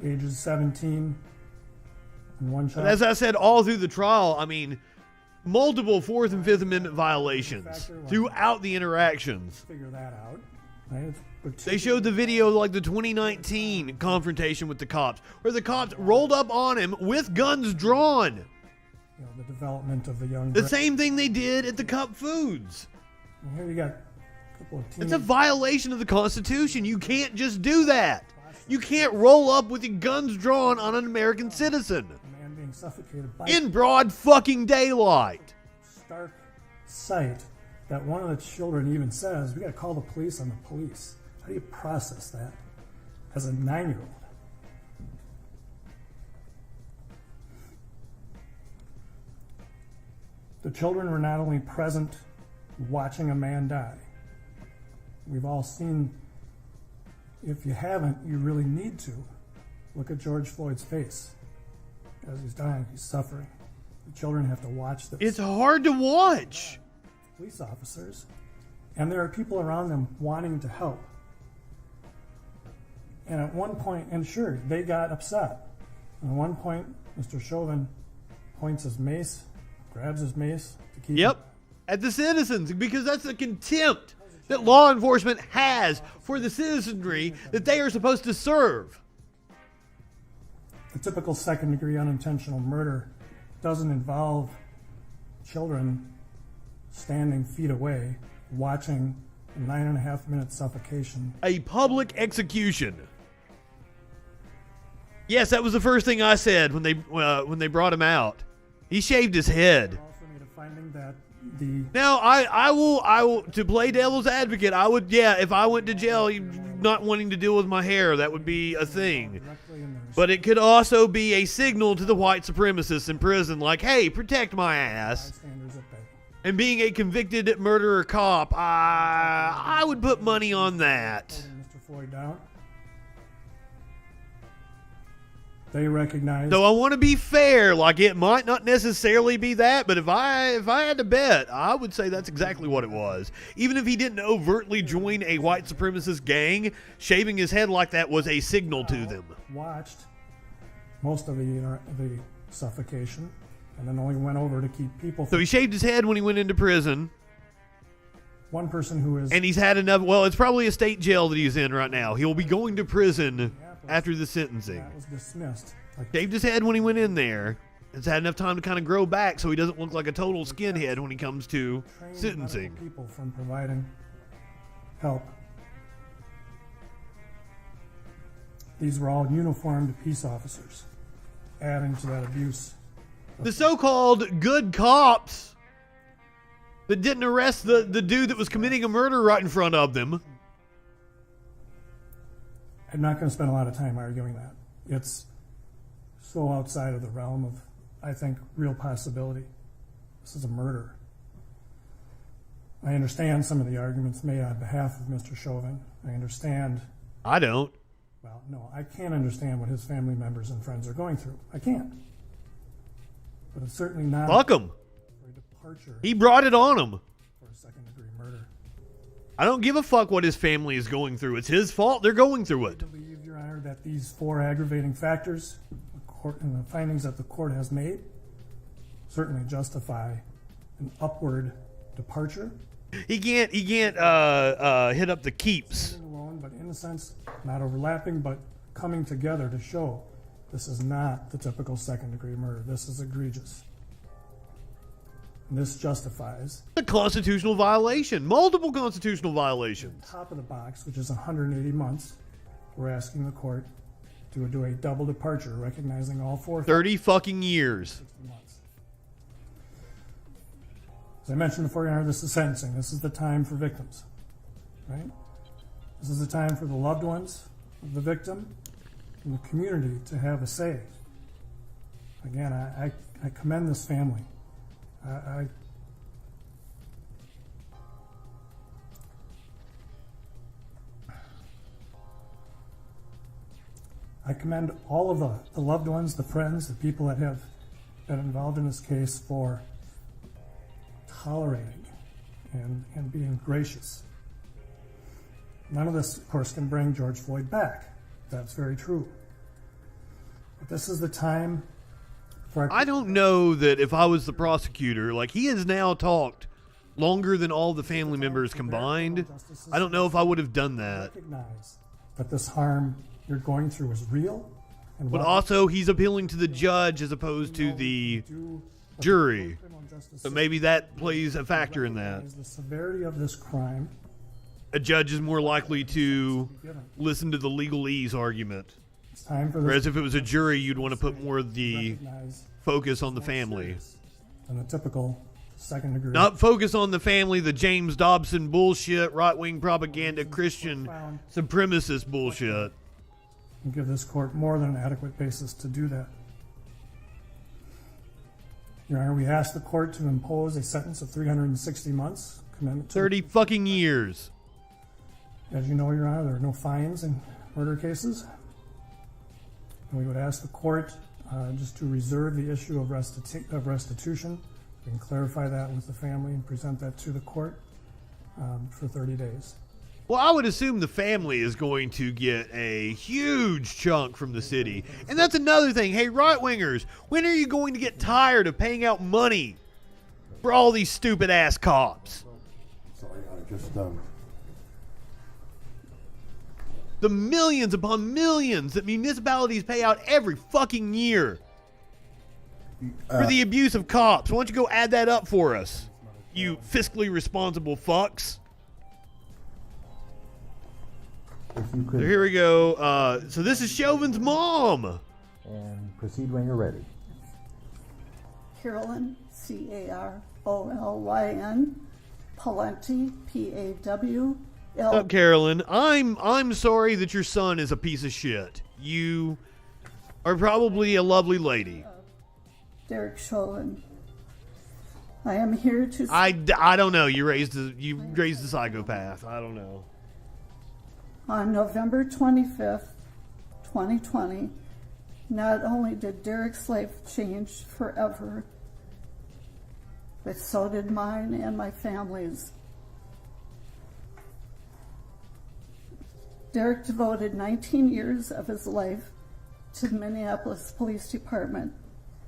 ages 17 and one child. But as I said all through the trial, I mean, multiple Fourth and Fifth Amendment violations throughout the interactions. Figure that out. Right? They showed the video like the 2019 confrontation with the cops, where the cops rolled up on him with guns drawn. You know, the development of the young. The same thing they did at the Cup Foods. And here you got a couple of It's a violation of the Constitution. You can't just do that. You can't roll up with your guns drawn on an American citizen. A man being suffocated by in broad fucking daylight. Stark sight that one of the children even says, we got to call the police on the police. How do you process that as a 9-year-old? The children were not only present watching a man die. We've all seen, if you haven't, you really need to. Look at George Floyd's face. As he's dying, he's suffering. The children have to watch this. It's hard to watch. Police officers, and there are people around them wanting to help. And at one point, and sure, they got upset. And at one point, Mr. Chauvin points his mace, grabs his mace to keep Yep, at the citizens, because that's the contempt that law enforcement has for the citizenry that they are supposed to serve. The typical second-degree unintentional murder doesn't involve children standing feet away watching a 9.5-minute suffocation. A public execution. Yes, that was the first thing I said when they brought him out. He shaved his head. Also made a finding that Now, I will, to play devil's advocate, I would, if I went to jail not wanting to deal with my hair, that would be a thing. But it could also be a signal to the white supremacists in prison, like, hey, protect my ass. And being a convicted murderer cop, I would put money on that. Mr. Floyd down. They recognize. Though I want to be fair, like it might not necessarily be that, but if I had to bet, I would say that's exactly what it was. Even if he didn't overtly join a white supremacist gang, shaving his head like that was a signal to them. Watched most of the suffocation, and then only went over to keep people. So he shaved his head when he went into prison. One person who is, and he's had enough. Well, it's probably a state jail that he's in right now. He'll be going to prison after the sentencing. That was dismissed. Shaved his head when he went in there. It's had enough time to kind of grow back so he doesn't look like a total skinhead when he comes to sentencing. People from providing help. These were all uniformed peace officers, adding to that abuse. The so-called good cops that didn't arrest the dude that was committing a murder right in front of them. I'm not going to spend a lot of time arguing that. It's so outside of the realm of, I think, real possibility. This is a murder. I understand some of the arguments made on behalf of Mr. Chauvin. I understand. I don't. Well, no, I can't understand what his family members and friends are going through. I can't. But it's certainly not. Fuck him. For a departure. He brought it on him. For a second-degree murder. I don't give a fuck what his family is going through. It's his fault. They're going through it. I believe, Your Honor, that these 4 aggravating factors and the findings that the court has made certainly justify an upward departure. He can't hit up the keeps. Alone, but in a sense, not overlapping, but coming together to show this is not the typical second-degree murder. This is egregious. And this justifies a constitutional violation, multiple constitutional violations. Top of the box, which is 180 months, we're asking the court to do a double departure, recognizing all 4. 30 fucking years. Months. As I mentioned before, Your Honor, this is sentencing. This is the time for victims, right? This is the time for the loved ones of the victim and the community to have a say. Again, I commend this family. I commend all of the loved ones, the friends, the people that have been involved in this case for tolerating and being gracious. None of this, of course, can bring George Floyd back. That's very true. But this is the time for... I don't know that if I was the prosecutor, like he has now talked longer than all the family members combined. I don't know if I would have done that. Recognize that this harm you're going through is real. But also, he's appealing to the judge as opposed to the jury. So maybe that plays a factor in that. The severity of this crime. A judge is more likely to listen to the legalese argument. It's time for whereas if it was a jury, you'd want to put more of the focus on the family. And the typical second-degree. Not focus on the family, the James Dobson bullshit, right-wing propaganda, Christian supremacist bullshit. And give this court more than an adequate basis to do that. Your Honor, we ask the court to impose a sentence of 360 months. 30 fucking years. As you know, Your Honor, there are no fines in murder cases. And we would ask the court just to reserve the issue of restitution. We can clarify that with the family and present that to the court for 30 days. Well, I would assume the family is going to get a huge chunk from the city. And that's another thing. Hey, right-wingers, when are you going to get tired of paying out money for all these stupid-ass cops? Sorry, I just The millions upon millions that municipalities pay out every fucking year for the abuse of cops. Why don't you go add that up for us, you fiscally responsible fucks? So here we go. So this is Chauvin's mom. And proceed when you're ready. Carolyn, Carolyn, Palenti, Pawl. What's up, Carolyn? I'm sorry that your son is a piece of shit. You are probably a lovely lady. Derek Chauvin. I am here to. I don't know. You raised a psychopath. I don't know. On November 25th, 2020, not only did Derek's life change forever, but so did mine and my family's. Derek devoted 19 years of his life to the Minneapolis Police Department.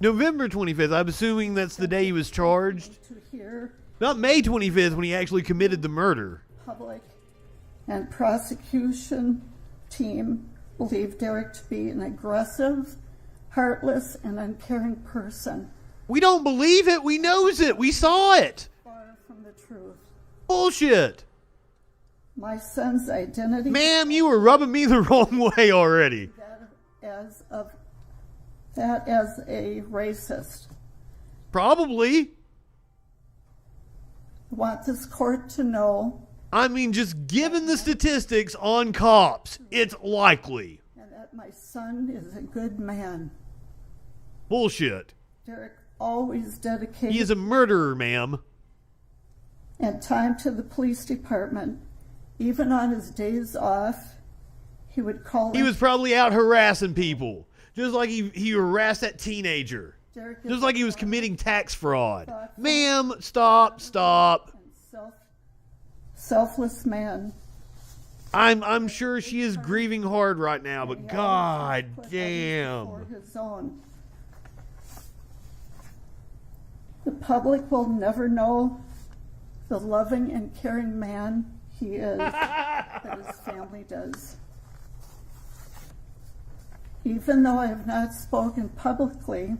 November 25th, I'm assuming that's the day he was charged. To hear Not May 25th when he actually committed the murder. public and prosecution team believed Derek to be an aggressive, heartless, and uncaring person. We don't believe it. We knows it. We saw it. Far from the truth. Bullshit. My son's identity. Ma'am, you were rubbing me the wrong way already. As a racist. Probably. I want this court to know. I mean, just given the statistics on cops, it's likely. And that my son is a good man. Bullshit. Derek always dedicated. He is a murderer, ma'am. And time to the police department. Even on his days off, he would call. He was probably out harassing people. Just like he harassed that teenager. Just like he was committing tax fraud. Ma'am, stop. Selfless man. I'm sure she is grieving hard right now, but god damn. For his own. The public will never know the loving and caring man he is that his family does. Even though I have not spoken publicly,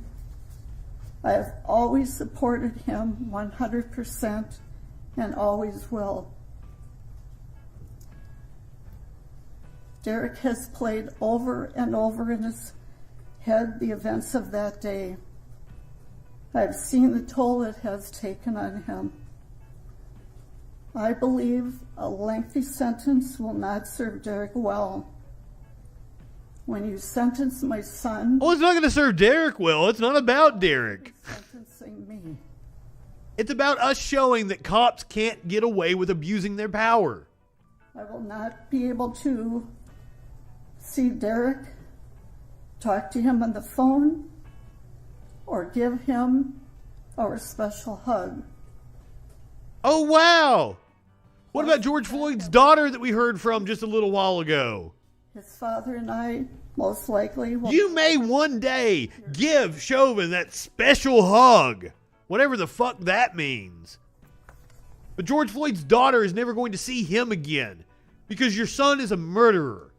I have always supported him 100% and always will. Derek has played over and over in his head the events of that day. I've seen the toll it has taken on him. I believe a lengthy sentence will not serve Derek well. When you sentence my son... Oh, it's not going to serve Derek well. It's not about Derek. Sentencing me. It's about us showing that cops can't get away with abusing their power. I will not be able to see Derek, talk to him on the phone, or give him our special hug. Oh, wow. What about George Floyd's daughter that we heard from just a little while ago? His father and I most likely will... You may one day give Chauvin that special hug, whatever the fuck that means. But George Floyd's daughter is never going to see him again because your son is a murderer.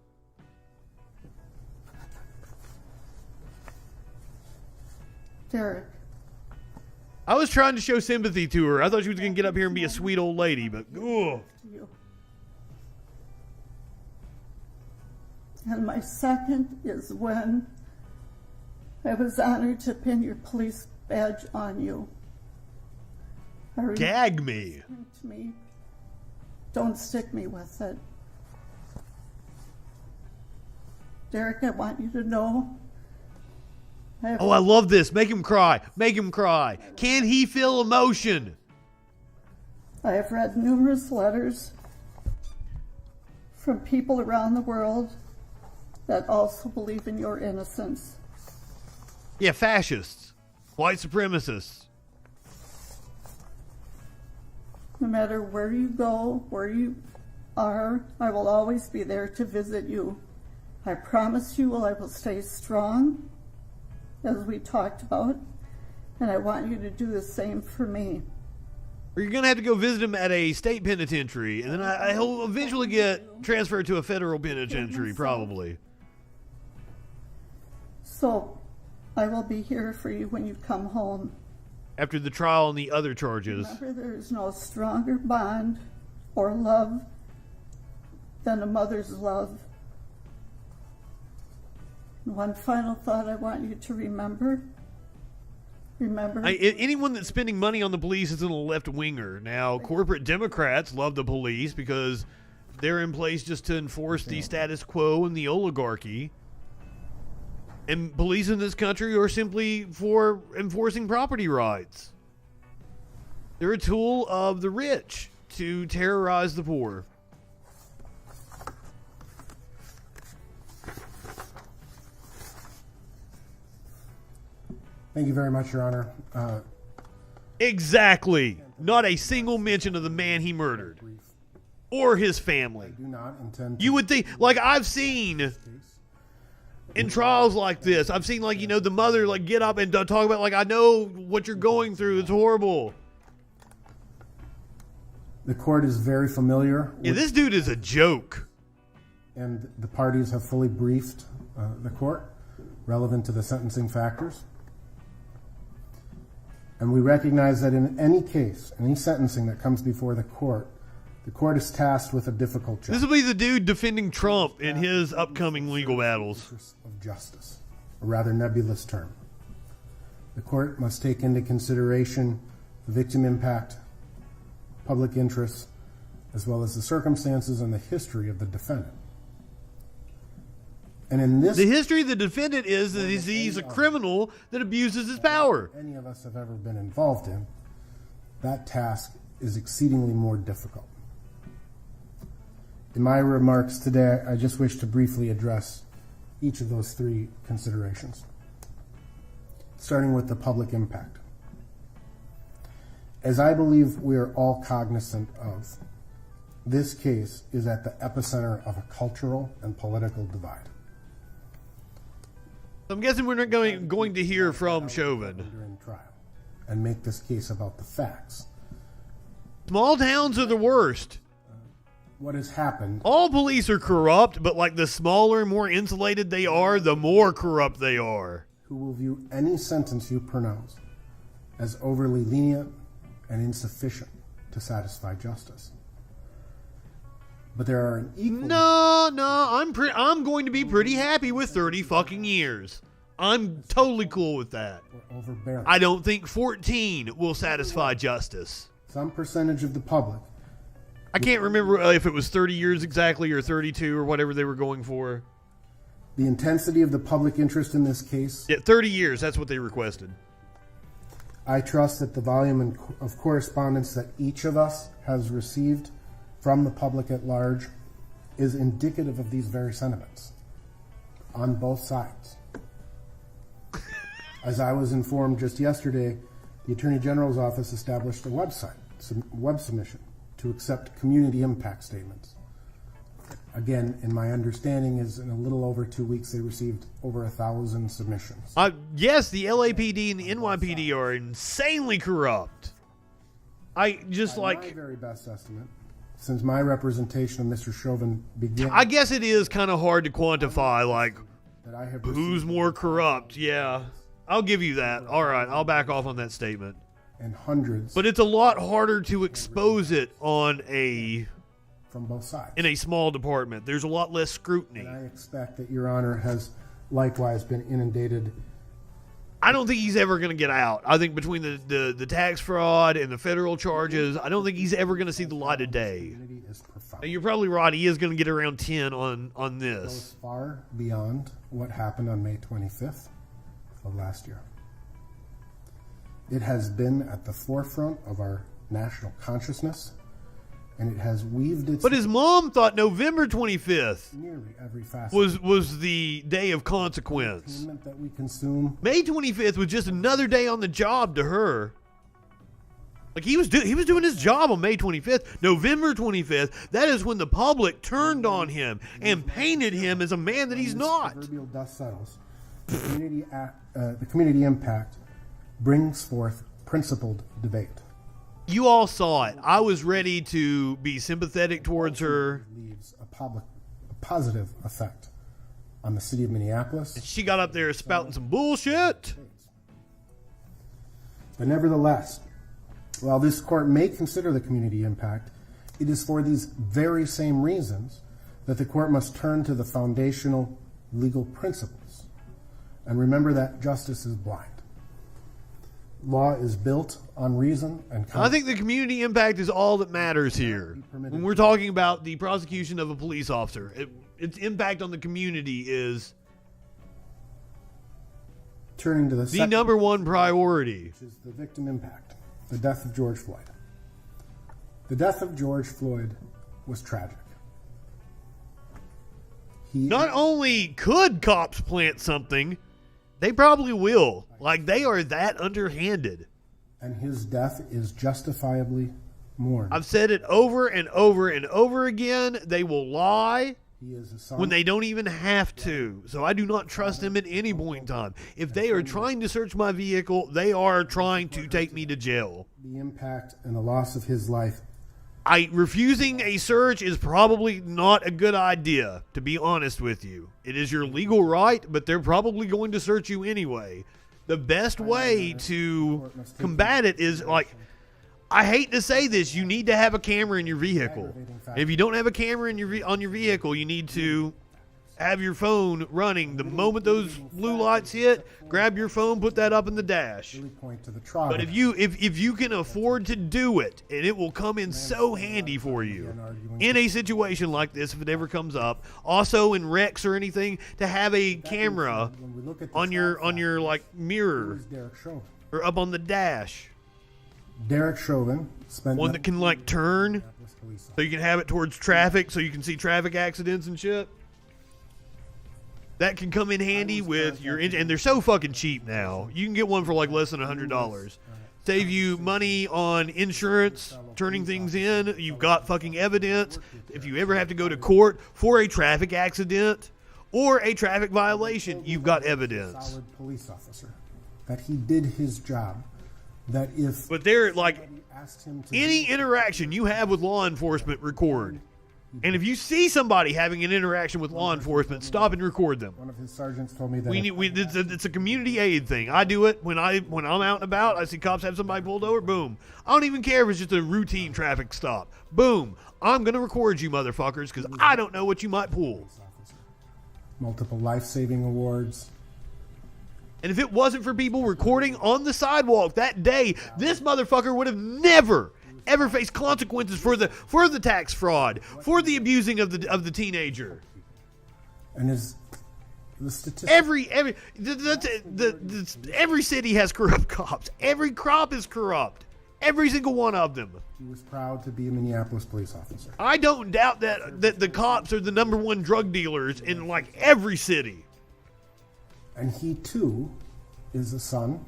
Derek. I was trying to show sympathy to her. I thought she was going to get up here and be a sweet old lady, but ugh. And my second is when I was honored to pin your police badge on you. Gag me. To me. Don't stick me with it. Derek, I want you to know. Oh, I love this. Make him cry. Make him cry. Can he feel emotion? I have read numerous letters from people around the world that also believe in your innocence. Yeah, fascists. White supremacists. No matter where you go, where you are. I will always be there to visit you. I promise you I will stay strong, as we talked about, and I want you to do the same for me. Or you're going to have to go visit him at a state penitentiary, and then he'll eventually get transferred to a federal penitentiary, probably. So, I will be here for you when you come home. After the trial on the other charges. Remember, there is no stronger bond or love than a mother's love. One final thought I want you to remember. Anyone that's spending money on the police isn't a left-winger. Now, corporate Democrats love the police because they're in place just to enforce the status quo and the oligarchy. And police in this country are simply for enforcing property rights. They're a tool of the rich to terrorize the poor. Thank you very much, Your Honor. Exactly. Not a single mention of the man he murdered. Or his family. I do not intend to. You would think, like I've seen in trials like this, I've seen the mother get up and talk about I know what you're going through. It's horrible. The court is very familiar. Yeah, this dude is a joke. And the parties have fully briefed the court relevant to the sentencing factors. And we recognize that in any case, any sentencing that comes before the court is tasked with a difficult job. This will be the dude defending Trump in his upcoming legal battles. Of justice, a rather nebulous term. The court must take into consideration the victim impact, public interest, as well as the circumstances and the history of the defendant. And in this, the history of the defendant is that he's a criminal that abuses his power. Any of us have ever been involved in, that task is exceedingly more difficult. In my remarks today, I just wish to briefly address each of those three considerations, starting with the public impact. As I believe we are all cognizant of, this case is at the epicenter of a cultural and political divide. I'm guessing we're not going to hear from Chauvin during trial and make this case about the facts. Small towns are the worst. What has happened? All police are corrupt, but the smaller, more insulated they are, the more corrupt they are. Who will view any sentence you pronounce as overly lenient and insufficient to satisfy justice. But there are an equal... I'm going to be pretty happy with 30 fucking years. I'm totally cool with that. Overbearing. I don't think 14 will satisfy justice. Some percentage of the public... I can't remember if it was 30 years exactly or 32 or whatever they were going for. The intensity of the public interest in this case... Yeah, 30 years, that's what they requested. I trust that the volume of correspondence that each of us has received from the public at large is indicative of these very sentiments on both sides. As I was informed just yesterday, the Attorney General's office established a website, web submission, to accept community impact statements. Again, in my understanding is in a little over 2 weeks they received over 1,000 submissions. Yes, the LAPD and the NYPD are insanely corrupt. My very best estimate, since my representation of Mr. Chauvin began... I guess it is kind of hard to quantify, who's more corrupt. Yeah, I'll give you that. All right, I'll back off on that statement. And hundreds. But it's a lot harder to expose it on from both sides. In a small department. There's a lot less scrutiny. And I expect that Your Honor has likewise been inundated. I don't think he's ever going to get out. I think between the tax fraud and the federal charges, I don't think he's ever going to see the light of day. You're probably right. He is going to get around 10 on this. It goes far beyond what happened on May 25th of last year. It has been at the forefront of our national consciousness, and it has weaved its... But his mom thought November 25th nearly every facet was the day of consequence. The that we consume. May 25th was just another day on the job to her. Like he was doing his job on May 25th, November 25th. That is when the public turned on him and painted him as a man that he's not. Proverbial dust settles. The community impact brings forth principled debate. You all saw it. I was ready to be sympathetic towards her. Leaves a positive effect on the city of Minneapolis. She got up there spouting some bullshit. But nevertheless, while this court may consider the community impact, it is for these very same reasons that the court must turn to the foundational legal principles. And remember that justice is blind. Law is built on reason and I think the community impact is all that matters here. When we're talking about the prosecution of a police officer, its impact on the community is turning to the number one priority. Which is the victim impact, the death of George Floyd. The death of George Floyd was tragic. Not only could cops plant something, they probably will. Like, they are that underhanded. And his death is justifiably mourned. I've said it over and over and over again. They will lie when they don't even have to. So I do not trust them at any point in time. If they are trying to search my vehicle, they are trying to take me to jail. The impact and the loss of his life. Refusing a search is probably not a good idea, to be honest with you. It is your legal right, but they're probably going to search you anyway. The best way to combat it is, like, I hate to say this, you need to have a camera in your vehicle. If you don't have a camera on your vehicle, you need to have your phone running. The moment those blue lights hit, grab your phone, put that up in the dash. But if you can afford to do it, and it will come in so handy for you in a situation like this if it ever comes up. Also in wrecks or anything, to have a camera on your like mirror or up on the dash. Derek Chauvin spent one that can like turn, so you can have it towards traffic, so you can see traffic accidents and shit. That can come in handy with your engine, and they're so fucking cheap now. You can get one for like less than $100. Save you money on insurance, turning things in. You've got fucking evidence. If you ever have to go to court for a traffic accident or a traffic violation, you've got evidence. Solid police officer, that he did his job. But they're like, any interaction you have with law enforcement, record. And if you see somebody having an interaction with law enforcement, stop and record them. One of his sergeants told me that it's a community aid thing. I do it when I'm out and about. I see cops have somebody pulled over. Boom. I don't even care if it's just a routine traffic stop. Boom. I'm gonna record you motherfuckers because I don't know what you might pull. Multiple life-saving awards. And if it wasn't for people recording on the sidewalk that day, this motherfucker would have never ever faced consequences for the tax fraud, for the abusing of the teenager. And the statistic. Every city has corrupt cops. Every crop is corrupt. Every single one of them. He was proud to be a Minneapolis police officer. I don't doubt that the cops are the number one drug dealers in like every city. And he too is a son,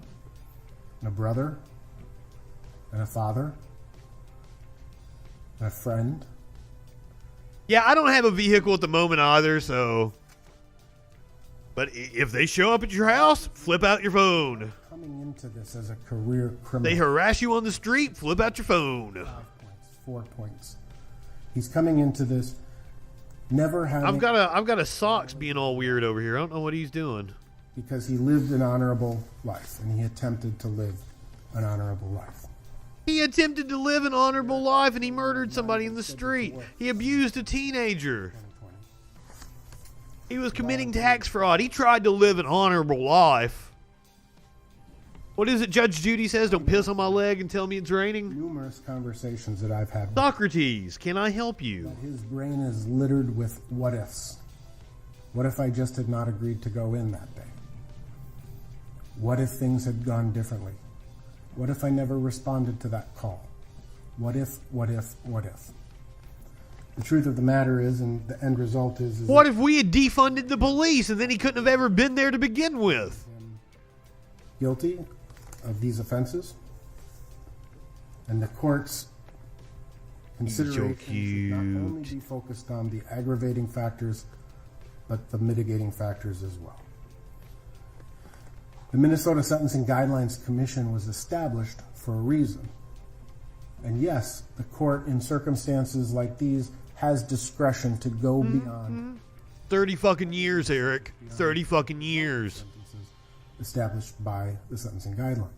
and a brother, and a father, and a friend. Yeah, I don't have a vehicle at the moment either, so. But if they show up at your house, flip out your phone. Coming into this as a career criminal. They harass you on the street, flip out your phone. 5 points, 4 points. He's coming into this never having. I've got a socks being all weird over here. I don't know what he's doing. Because he lived an honorable life, and he attempted to live an honorable life. He attempted to live an honorable life, and he murdered somebody in the street. He abused a teenager. He was committing tax fraud. He tried to live an honorable life. What is it Judge Judy says? Don't piss on my leg and tell me it's raining? Numerous conversations that I've had. Socrates, can I help you? His brain is littered with what ifs. What if I just had not agreed to go in that day? What if things had gone differently? What if I never responded to that call? What if? The truth of the matter is, and the end result is what if we had defunded the police and then he couldn't have ever been there to begin with? Guilty of these offenses And the court's consideration should not only be focused on the aggravating factors, but the mitigating factors as well. The Minnesota Sentencing Guidelines Commission was established for a reason. And yes, the court in circumstances like these has discretion to go beyond 30 fucking years, Eric. 30 fucking years. Established by the sentencing guidelines.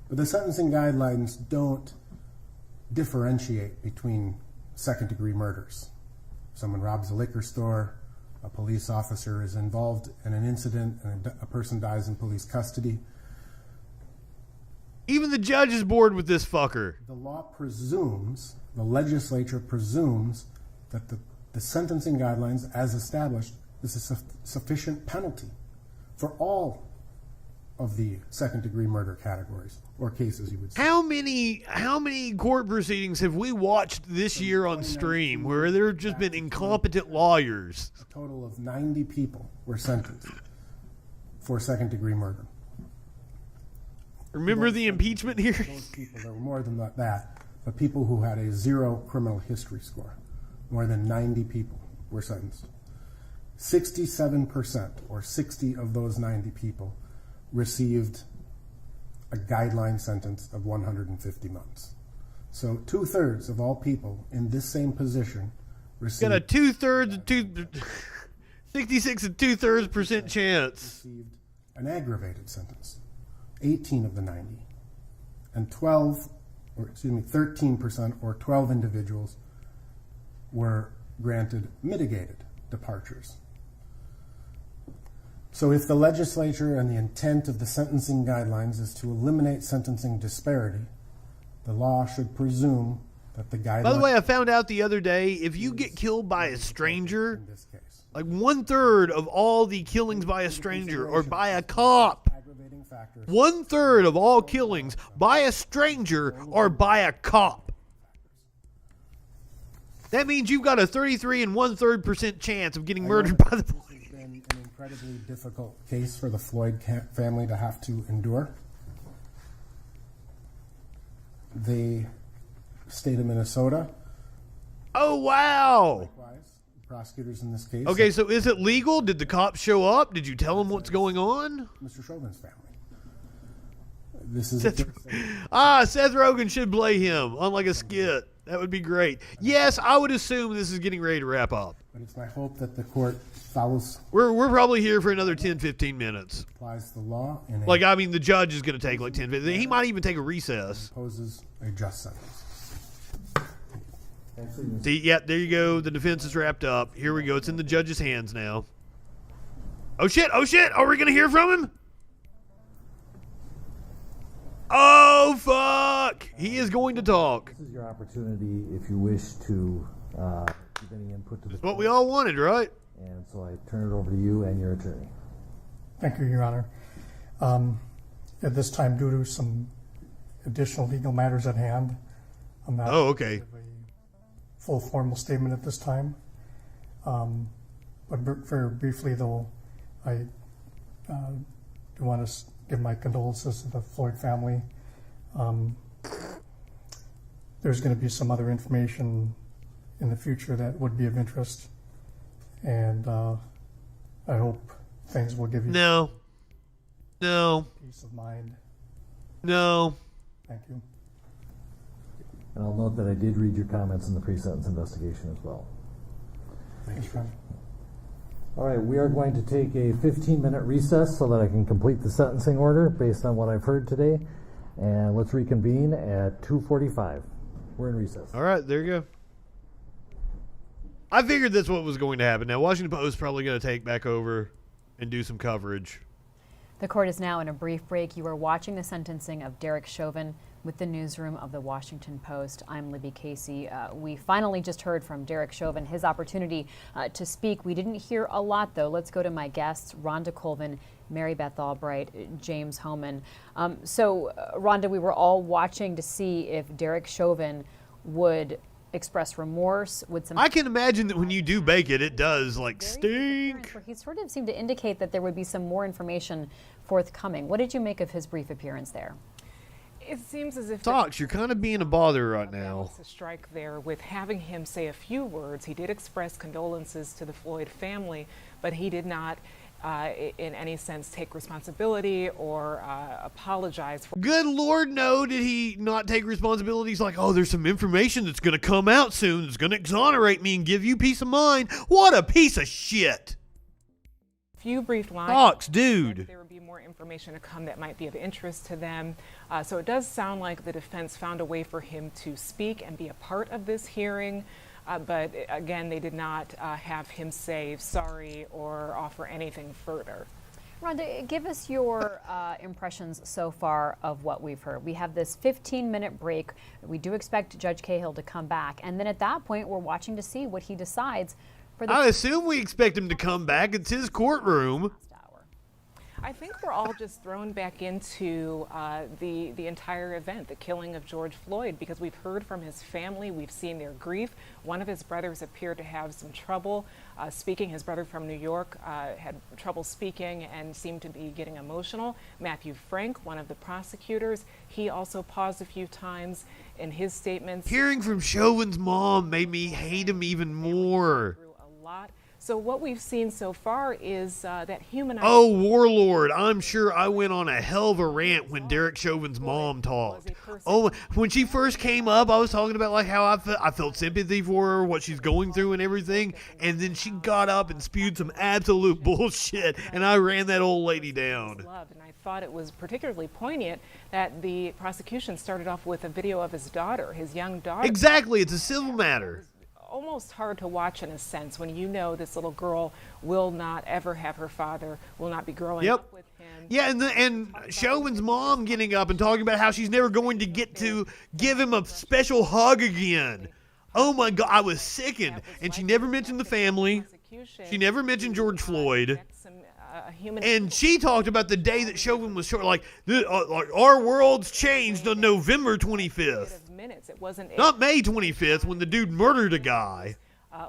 But the sentencing guidelines don't differentiate between second-degree murders. Someone robs a liquor store, a police officer is involved in an incident, and a person dies in police custody. Even the judge is bored with this fucker. The law presumes, the legislature presumes, that the sentencing guidelines, as established, is a sufficient penalty for all of the second-degree murder categories, or cases, you would say. How many court proceedings have we watched this year on stream where there have just been incompetent lawyers? A total of 90 people were sentenced for second-degree murder. Remember the impeachment here? Those people, there were more than that, but people who had a 0 criminal history score. More than 90 people were sentenced. 67%, or 60 of those 90 people, received a guideline sentence of 150 months. So 2/3 of all people in this same position received... Got a 66 and 2/3% chance. Received an aggravated sentence. 18 of the 90. And 13%, or 12 individuals, were granted mitigated departures. So if the legislature and the intent of the sentencing guidelines is to eliminate sentencing disparity, the law should presume that the guidelines... By the way, I found out the other day, if you get killed by a stranger, like 1/3 of all the killings by a stranger or by a cop, 1/3 of all killings by a stranger or by a cop. That means you've got a 33 and 1/3% chance of getting murdered by the police. This has been an incredibly difficult case for the Floyd family to have to endure. The state of Minnesota. Oh, wow. Likewise, prosecutors in this case. Okay, so is it legal? Did the cops show up? Did you tell them what's going on? Mr. Chauvin's family. This is Seth Rogen should play him on like a skit. That would be great. Yes, I would assume this is getting ready to wrap up. But it's my hope that the court follows. We're probably here for another 10-15 minutes. Applies the law in like, I mean, the judge is going to take like 10-15. He might even take a recess. Imposes a just sentence. See, yeah, there you go. The defense is wrapped up. Here we go. It's in the judge's hands now. Oh shit! Oh shit! Are we going to hear from him? Oh, fuck! He is going to talk. This is your opportunity if you wish to give any input to this. That's what we all wanted, right? And so I turn it over to you and your attorney. Thank you, Your Honor. At this time, due to some additional legal matters at hand, I'm not okay. give a full formal statement at this time. But very briefly, though, I do want to give my condolences to the Floyd family. There's going to be some other information in the future that would be of interest, and I hope things will give you No. peace of mind. No. Thank you. And I'll note that I did read your comments in the pre-sentence investigation as well. Thanks, Ron. All right, we are going to take a 15-minute recess so that I can complete the sentencing order based on what I've heard today. And let's reconvene at 2:45. We're in recess. All right, there you go. I figured that's what was going to happen. Now, Washington Post is probably going to take back over and do some coverage. The court is now in a brief break. You are watching the sentencing of Derek Chauvin with the newsroom of the Washington Post. I'm Libby Casey. We finally just heard from Derek Chauvin, his opportunity to speak. We didn't hear a lot, though. Let's go to my guests, Rhonda Colvin, Mary Beth Albright, James Homan. So, Rhonda, we were all watching to see if Derek Chauvin would express remorse. I can imagine that when you do bake it, it does like stink. Where he sort of seemed to indicate that there would be some more information forthcoming. What did you make of his brief appearance there? It seems as if Talks, you're kind of being a bother right now. to strike there with having him say a few words. He did express condolences to the Floyd family, but he did not in any sense take responsibility or apologize for. Good Lord, no, did he not take responsibility? He's like, oh, there's some information that's going to come out soon that's going to exonerate me and give you peace of mind. What a piece of shit. Few brief lines. Talks, dude. There would be more information to come that might be of interest to them. So it does sound like the defense found a way for him to speak and be a part of this hearing. But again, they did not have him say sorry or offer anything further. Rhonda, give us your impressions so far of what we've heard. We have this 15-minute break. We do expect Judge Cahill to come back. And then at that point, we're watching to see what he decides. I assume we expect him to come back. It's his courtroom. I think we're all just thrown back into the entire event, the killing of George Floyd, because we've heard from his family, we've seen their grief. One of his brothers appeared to have some trouble speaking. His brother from New York had trouble speaking and seemed to be getting emotional. Matthew Frank, one of the prosecutors, he also paused a few times in his statements. Hearing from Chauvin's mom made me hate him even more. A lot. So what we've seen so far is that humanizing. Oh, Warlord, I'm sure I went on a hell of a rant when Derek Chauvin's mom talked. Oh, when she first came up, I was talking about like how I felt sympathy for her, what she's going through and everything, and then she got up and spewed some absolute bullshit, and I ran that old lady down. And I thought it was particularly poignant that the prosecution started off with a video of his daughter, his young daughter. Exactly, it's a civil matter. Almost hard to watch in a sense when you know this little girl will not ever have her father, will not be growing up with him. Yeah, and Chauvin's mom getting up and talking about how she's never going to get to give him a special hug again. Oh my God, I was sickened. And she never mentioned the family. She never mentioned George Floyd. And she talked about the day that Chauvin was short, like our world's changed on November 25th. Not May 25th when the dude murdered a guy.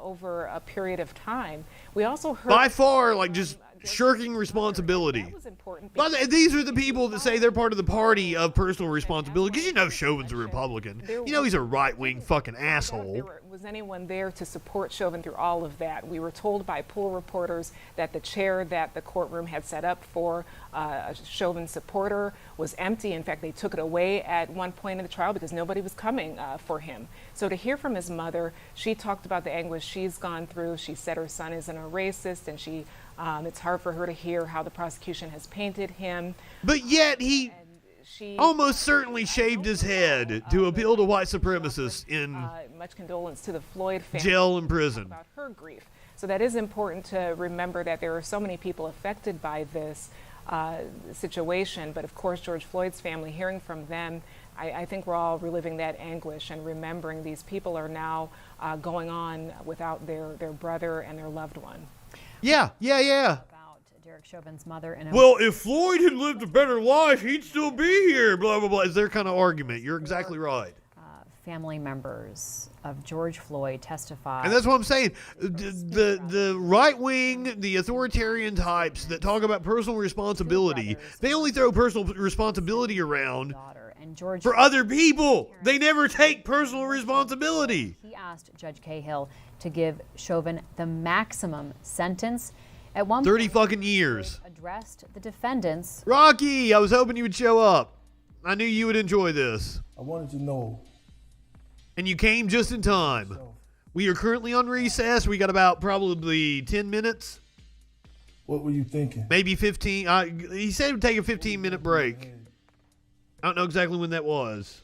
Over a period of time. We also heard by far, like, just shirking responsibility. That was important. But these are the people that say they're part of the party of personal responsibility, because you know Chauvin's a Republican. You know he's a right-wing fucking asshole. Was anyone there to support Chauvin through all of that? We were told by pool reporters that the chair that the courtroom had set up for a Chauvin supporter was empty. In fact, they took it away at one point in the trial because nobody was coming for him. So to hear from his mother, she talked about the anguish she's gone through. She said her son isn't a racist, and it's hard for her to hear how the prosecution has painted him. But yet he almost certainly shaved his head to appeal to white supremacists in much condolence to the Floyd family. Jail and prison. About her grief. So that is important to remember, that there are so many people affected by this situation. But of course, George Floyd's family, hearing from them, I think we're all reliving that anguish and remembering these people are now going on without their brother and their loved one. Yeah. About Derek Chauvin's mother. Well, if Floyd had lived a better life, he'd still be here, blah, blah, blah. Is their kind of argument. You're exactly right. Family members of George Floyd testified. And that's what I'm saying. The right wing, the authoritarian types that talk about personal responsibility, they only throw personal responsibility around for other people. They never take personal responsibility. He asked Judge Cahill to give Chauvin the maximum sentence. At one 30 point, fucking years. Addressed the defendants. Rocky, I was hoping you would show up. I knew you would enjoy this. I wanted to know. And you came just in time. We are currently on recess. We got about probably 10 minutes. What were you thinking? Maybe 15. He said he would take a 15-minute break. I don't know exactly when that was.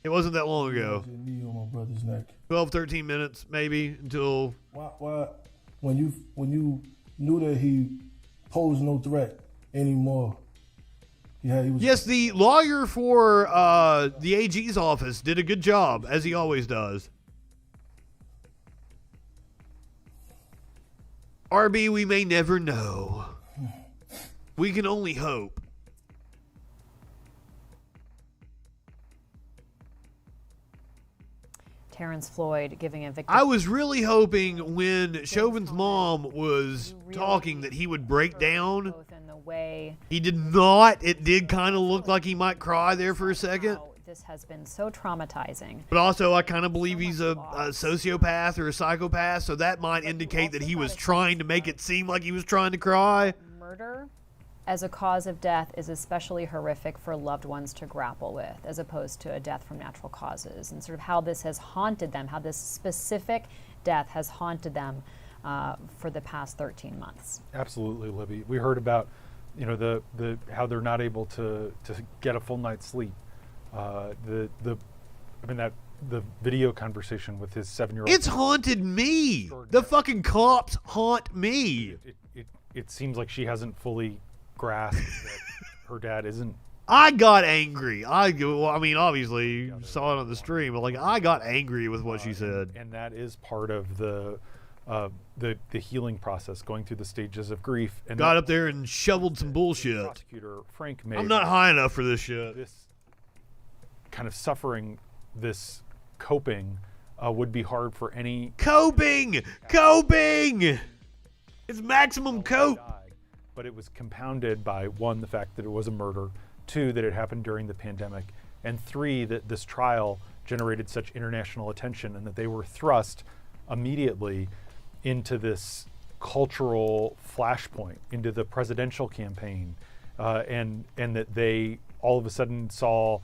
It wasn't that long ago. Knee on my brother's neck. 12, 13 minutes maybe until. Why? When you knew that he posed no threat anymore. Yes, the lawyer for the AG's office did a good job, as he always does. RB, we may never know. We can only hope. Terrence Floyd giving a victim. I was really hoping when Chauvin's mom was talking that he would break down. Both in the way he did not. It did kind of look like he might cry there for a second. This has been so traumatizing. But also, I kind of believe he's a sociopath or a psychopath, so that might indicate that he was trying to make it seem like he was trying to cry. Murder as a cause of death is especially horrific for loved ones to grapple with, as opposed to a death from natural causes, and sort of how this has haunted them, how this specific death has haunted them for the past 13 months. Absolutely, Libby. We heard about, the how they're not able to get a full night's sleep. The video conversation with his 7-year-old. It's haunted me. The fucking cops haunt me. It seems like she hasn't fully grasped that her dad isn't. I got angry. Obviously, you saw it on the stream, but I got angry with what she said. And that is part of the healing process, going through the stages of grief. And got up there and shoveled some bullshit. Prosecutor Frank made. I'm not high enough for this shit. This kind of suffering, this coping, would be hard for any. Coping. It's maximum cope. But it was compounded by, 1, the fact that it was a murder, 2, that it happened during the pandemic, and 3, that this trial generated such international attention and that they were thrust immediately into this cultural flashpoint, into the presidential campaign, and that they all of a sudden saw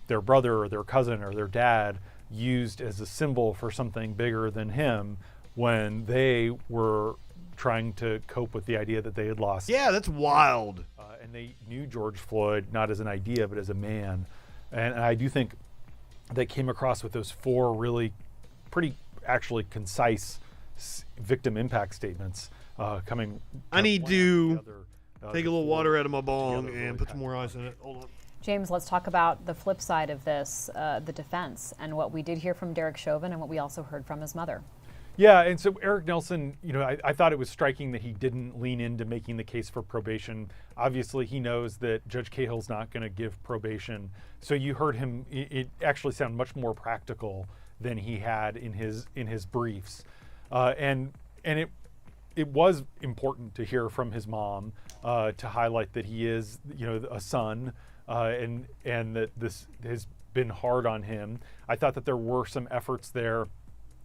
their brother or their cousin or their dad used as a symbol for something bigger than him when they were trying to cope with the idea that they had lost. Yeah, that's wild. And they knew George Floyd not as an idea, but as a man. And I do think they came across with those 4 really pretty actually concise victim impact statements coming. I need to take a little water out of my bong and put some more ice in it. Hold on. James, let's talk about the flip side of this, the defense, and what we did hear from Derek Chauvin and what we also heard from his mother. Yeah, and so Eric Nelson, I thought it was striking that he didn't lean into making the case for probation. Obviously, he knows that Judge Cahill's not going to give probation. So you heard him, it actually sounded much more practical than he had in his briefs. And it was important to hear from his mom to highlight that he is, a son, and that this has been hard on him. I thought that there were some efforts there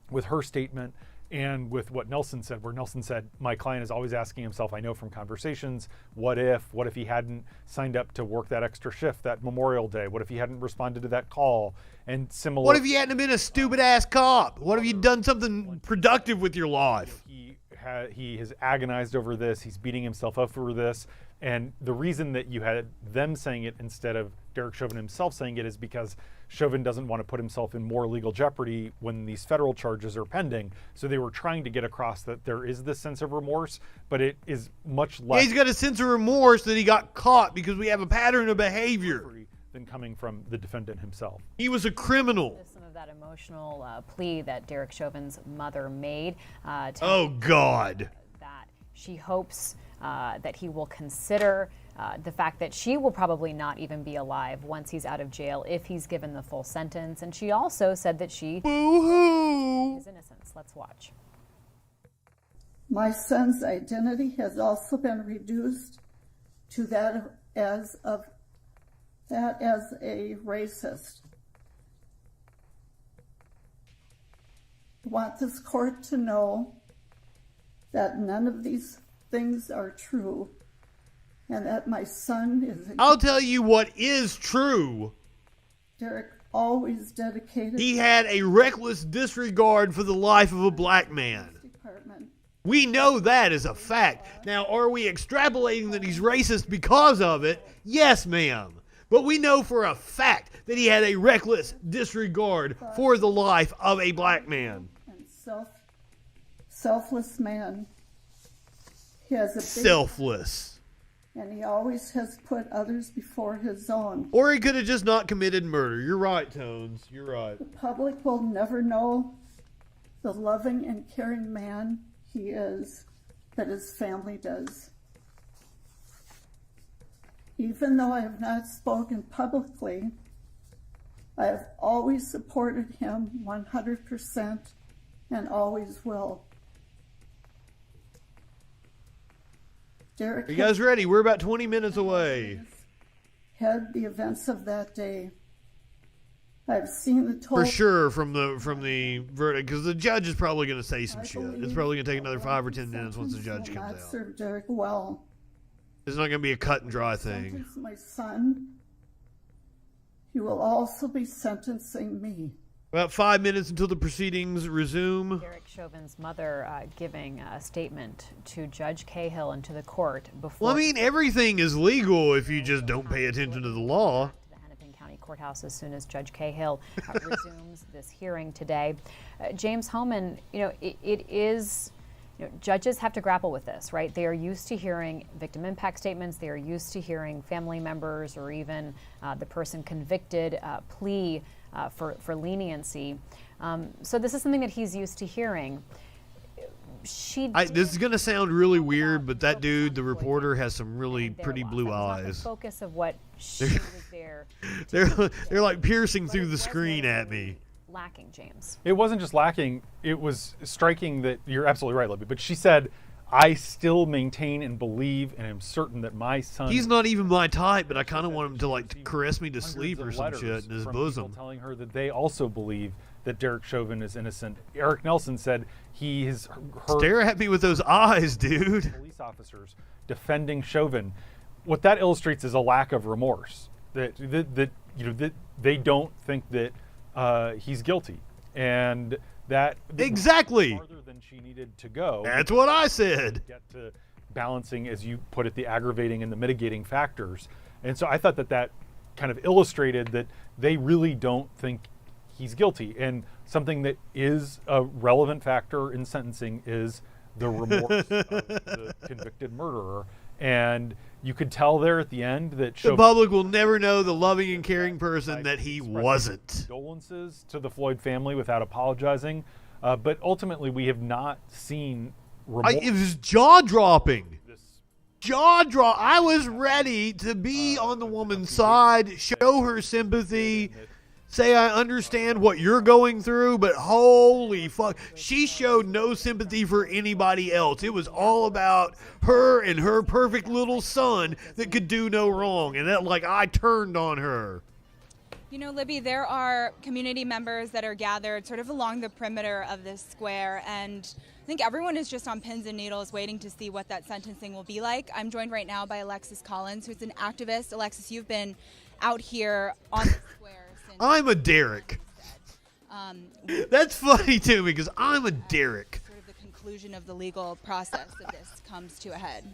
with her statement and with what Nelson said, where Nelson said, my client is always asking himself, I know from conversations, what if he hadn't signed up to work that extra shift that Memorial Day? What if he hadn't responded to that call? And similar. What if you hadn't been a stupid ass cop? What if you done something productive with your life? He has agonized over this. He's beating himself up over this. And the reason that you had them saying it instead of Derek Chauvin himself saying it is because Chauvin doesn't want to put himself in more legal jeopardy when these federal charges are pending. So they were trying to get across that there is this sense of remorse, but it is much less. Yeah, he's got a sense of remorse that he got caught because we have a pattern of behavior than coming from the defendant himself. He was a criminal. Some of that emotional plea that Derek Chauvin's mother made. Oh, God. That she hopes that he will consider the fact that she will probably not even be alive once he's out of jail if he's given the full sentence. And she also said that she his innocence. Let's watch. My son's identity has also been reduced to that as a racist. I want this court to know that none of these things are true, and that my son is. I'll tell you what is true. Derek always dedicated. He had a reckless disregard for the life of a black man. We know that is a fact. Now, are we extrapolating that he's racist because of it? Yes, ma'am. But we know for a fact that he had a reckless disregard for the life of a black man. And selfless man. He has a selfless. And he always has put others before his own. Or he could have just not committed murder. You're right, Tones. You're right. The public will never know the loving and caring man he is, but his family does. Even though I have not spoken publicly, I have always supported him 100% and always will. Derek, are you guys ready? We're about 20 minutes away. Had the events of that day. I've seen the toll. For sure, from the verdict, because the judge is probably going to say some shit. It's probably going to take another 5 or 10 minutes once the judge comes out. Serve Derek well. It's not going to be a cut and dry thing. Sentence my son. He will also be sentencing me. About 5 minutes until the proceedings resume. Derek Chauvin's mother giving a statement to Judge Cahill and to the court before. Well, I mean, everything is legal if you just don't pay attention to the law. Courthouse as soon as Judge Cahill resumes this hearing today. James Homan, it is, judges have to grapple with this, right? They are used to hearing victim impact statements. They are used to hearing family members or even the person convicted plea for leniency. So this is something that he's used to hearing. This is going to sound really weird, but that dude, the reporter, has some really pretty blue eyes. The focus of what she was there. They're like piercing through the screen at me. Lacking, James. It wasn't just lacking. It was striking that you're absolutely right, Libby. But she said, I still maintain and believe and am certain that my son... He's not even my type, but I kind of want him to like caress me to sleep or some shit in his bosom. Telling her that they also believe that Derek Chauvin is innocent. Eric Nelson said he has heard... Stare at me with those eyes, dude. Police officers defending Chauvin. What that illustrates is a lack of remorse. That they don't think that he's guilty, and that exactly farther than she needed to go. That's what I said. Get to balancing, as you put it, the aggravating and the mitigating factors. And so I thought that kind of illustrated that they really don't think he's guilty. And something that is a relevant factor in sentencing is the remorse of the convicted murderer. And you could tell there at the end that the public will never know the loving and caring person that he wasn't. Condolences to the Floyd family without apologizing. But ultimately, we have not seen remorse. It was jaw-dropping. Jaw-drop. I was ready to be on the woman's side, show her sympathy, say I understand what you're going through, but holy fuck, she showed no sympathy for anybody else. It was all about her and her perfect little son that could do no wrong, and that, like, I turned on her. You know, Libby, there are community members that are gathered sort of along the perimeter of this square, and I think everyone is just on pins and needles waiting to see what that sentencing will be like. I'm joined right now by Alexis Collins, who's an activist. Alexis, you've been out here on the square. I'm a Derek. That's funny to me because I'm a Derek. Sort of the conclusion of the legal process of this comes to a head.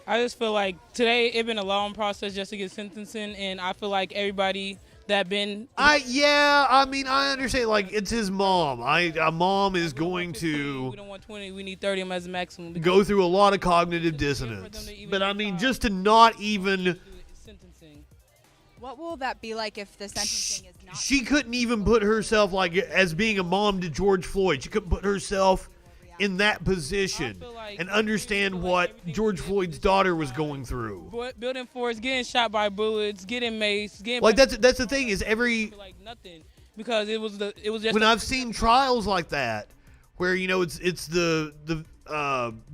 I just feel like today it's been a long process just to get sentencing, and I feel like everybody that been... I mean, I understand, like, it's his mom. A mom is going to... We don't want 20, we need 30 as a maximum. Go through a lot of cognitive dissonance. But I mean, just to not even... What will that be like if the sentencing is not... She couldn't even put herself, like, as being a mom to George Floyd. She couldn't put herself in that position and understand what George Floyd's daughter was going through. Building force, getting shot by bullets, getting maced, getting... Like, that's the thing is every... Like nothing, because it was just... When I've seen trials like that, where, you know, it's the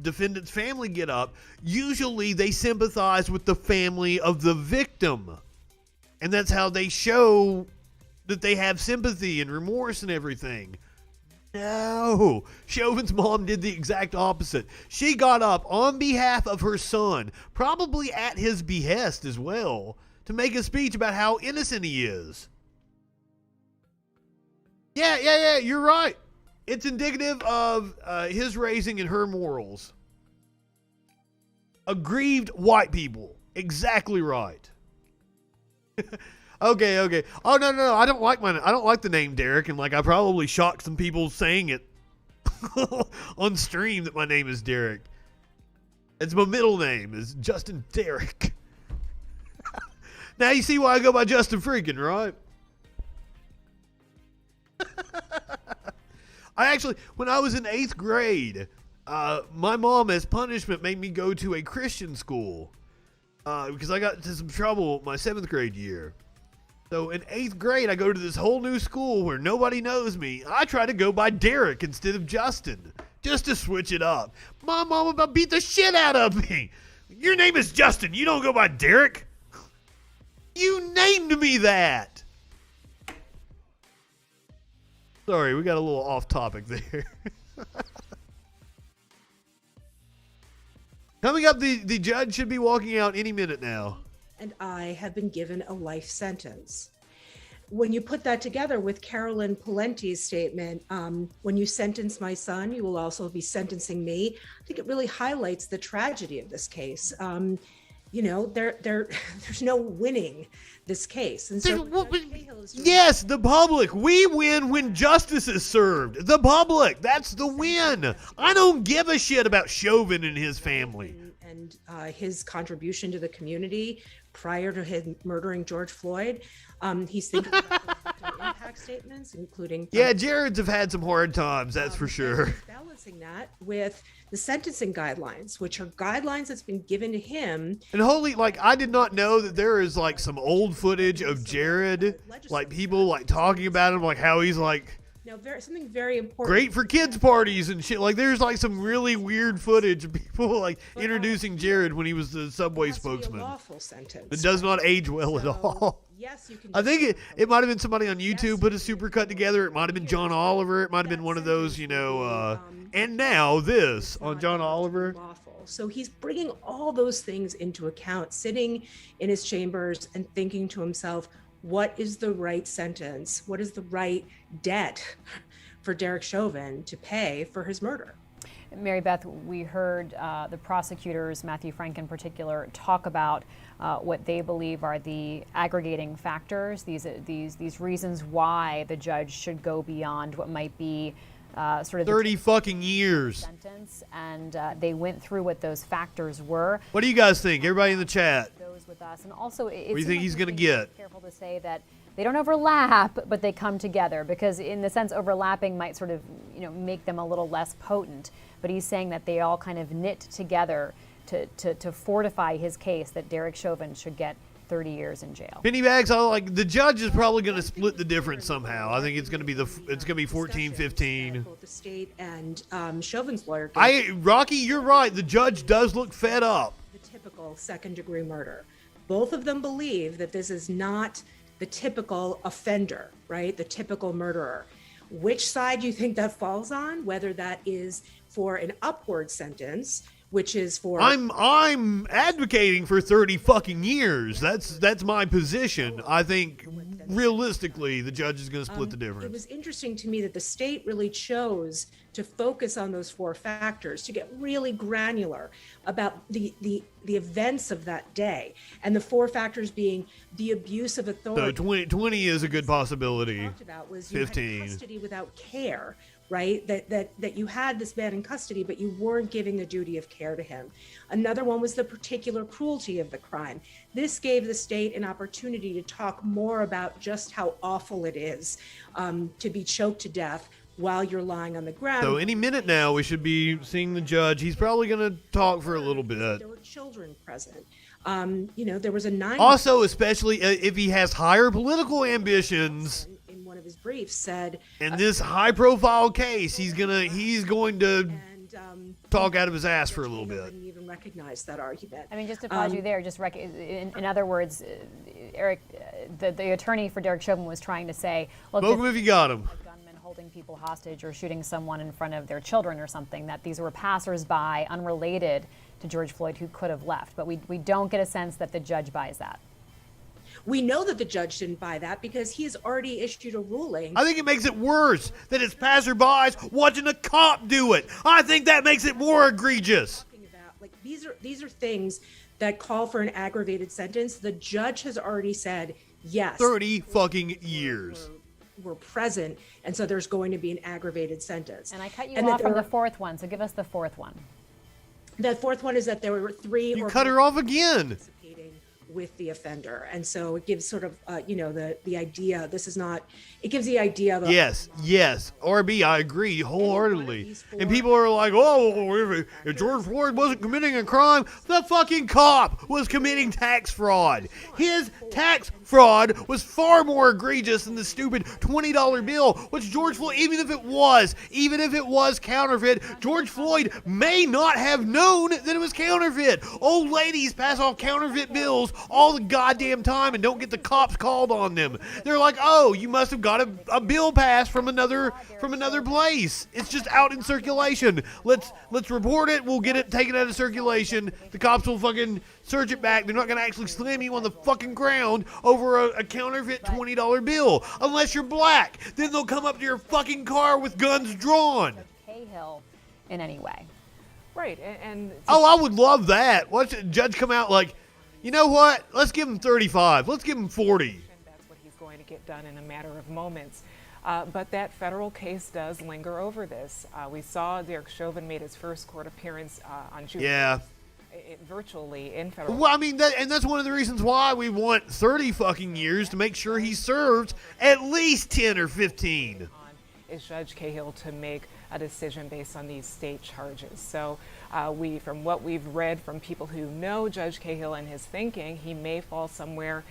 defendant's family get up, usually they sympathize with the family of the victim. And that's how they show that they have sympathy and remorse and everything. No. Chauvin's mom did the exact opposite. She got up on behalf of her son, probably at his behest as well, to make a speech about how innocent he is. Yeah, you're right. It's indicative of his raising and her morals. Aggrieved white people. Exactly right. Okay. Oh no. I don't like the name Derek, and like I probably shocked some people saying it on stream that my name is Derek. It's my middle name is Justin Derek. Now you see why I go by Justin Freakin, right? When I was in 8th grade, my mom, as punishment, made me go to a Christian school. Because I got into some trouble my 7th grade year. So in 8th grade, I go to this whole new school where nobody knows me. I try to go by Derek instead of Justin, just to switch it up. My mom about beat the shit out of me. Your name is Justin. You don't go by Derek. You named me that. Sorry, we got a little off topic there. Coming up, the judge should be walking out any minute now. And I have been given a life sentence. When you put that together with Carolyn Palenti's statement, when you sentence my son, you will also be sentencing me. I think it really highlights the tragedy of this case. There's no winning this case. And so yes, the public. We win when justice is served. The public. That's the win. I don't give a shit about Chauvin and his family. And his contribution to the community prior to him murdering George Floyd. He's thinking about impact statements, including... Yeah, Jared's have had some hard times, that's for sure. Balancing that with the sentencing guidelines, which are guidelines that's been given to him. And I did not know that there is like some old footage of Jared, like people like talking about him, like how he's like... Now, something very important. Great for kids' parties and shit. Like, there's like some really weird footage of people like introducing Jared when he was the subway spokesman. Lawful sentence. It does not age well at all. Yes, you can. I think it might have been somebody on YouTube put a supercut together. It might have been John Oliver. It might have been one of those, and now this on John Oliver. So he's bringing all those things into account, sitting in his chambers and thinking to himself, what is the right sentence? What is the right debt for Derek Chauvin to pay for his murder? Mary Beth, we heard the prosecutors, Matthew Frank in particular, talk about what they believe are the aggregating factors, these reasons why the judge should go beyond what might be sort of 30 fucking years sentence, and they went through what those factors were. What do you guys think? Everybody in the chat. Those with us, and also, what do you think he's going to get? Careful to say that they don't overlap, but they come together, because in the sense overlapping might sort of make them a little less potent. But he's saying that they all kind of knit together to fortify his case that Derek Chauvin should get 30 years in jail. Penny bags, the judge is probably going to split the difference somehow. I think it's going to be 14-15. Both the state and Chauvin's lawyer. Rocky, you're right. The judge does look fed up. The typical second-degree murder. Both of them believe that this is not the typical offender, right? The typical murderer. Which side do you think that falls on? Whether that is for an upward sentence, which is for... I'm advocating for 30 fucking years. That's my position. I think realistically the judge is going to split the difference. It was interesting to me that the state really chose to focus on those four factors, to get really granular about the events of that day, and the four factors being the abuse of authority. So 20 is a good possibility. Talked about was 15. You had custody without care, right? That you had this man in custody, but you weren't giving the duty of care to him. Another one was the particular cruelty of the crime. This gave the state an opportunity to talk more about just how awful it is to be choked to death while you're lying on the ground. So any minute now we should be seeing the judge. He's probably going to talk for a little bit. There were children present. There was a 9. Also, especially if he has higher political ambitions. In one of his briefs said, in this high-profile case, he's going to talk out of his ass for a little bit. Didn't even recognize that argument. I mean, just to pause you there, in other words, Eric, the attorney for Derek Chauvin was trying to say, look, smoke him if you got him. Gunmen holding people hostage or shooting someone in front of their children or something, that these were passersby unrelated to George Floyd who could have left. But we don't get a sense that the judge buys that. We know that the judge didn't buy that because he has already issued a ruling. I think it makes it worse that it's passerbys watching a cop do it. I think that makes it more egregious. These are things that call for an aggravated sentence. The judge has already said, yes. 30 fucking years. Were present, and so there's going to be an aggravated sentence. And I cut you off from the fourth one, so give us the fourth one. The fourth one is that there were 3 You cut her off again. With the offender, and so it gives sort of the idea. This is not. It gives the idea of yes. RB, I agree wholeheartedly. And people are like, oh, if George Floyd wasn't committing a crime, the fucking cop was committing tax fraud. His tax fraud was far more egregious than the stupid $20 bill, which George Floyd, even if it was counterfeit, George Floyd may not have known that it was counterfeit. Old ladies pass off counterfeit bills all the goddamn time and don't get the cops called on them. They're like, oh, you must have got a bill passed from another place. It's just out in circulation. Let's report it. We'll get it taken out of circulation. The cops will fucking search it back. They're not going to actually slam you on the fucking ground over a counterfeit $20 bill. Unless you're black. Then they'll come up to your fucking car with guns drawn. Cahill in any way. Right, and oh, I would love that. Watch the judge come out like, you know what? Let's give him 35. Let's give him 40. That's what he's going to get done in a matter of moments. But that federal case does linger over this. We saw Derek Chauvin made his first court appearance on June. Yeah. Virtually in federal. Well, I mean, that's one of the reasons why we want 30 fucking years to make sure he serves at least 10 or 15. Is Judge Cahill to make a decision based on these state charges. So from what we've read from people who know Judge Cahill and his thinking, he may fall somewhere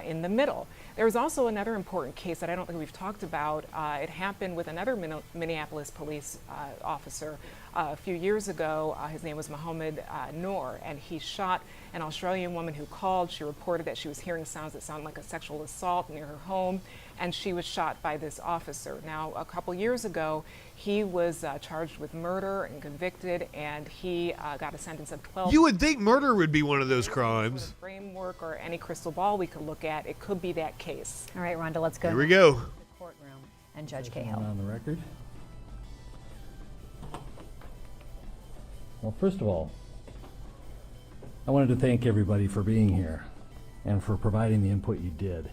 in the middle. There's also another important case that I don't think we've talked about. It happened with another Minneapolis police officer a few years ago. His name was Mohammed Noor, and he shot an Australian woman who called. She reported that she was hearing sounds that sounded like a sexual assault near her home, and she was shot by this officer. Now, a couple years ago, he was charged with murder and convicted, and he got a sentence of 12. You would think murder would be one of those crimes. Sort of framework or any crystal ball we could look at, it could be that case. All right, Rhonda, let's go. Here we go. To the courtroom and Judge Cahill. On the record. Well, first of all, I wanted to thank everybody for being here and for providing the input you did.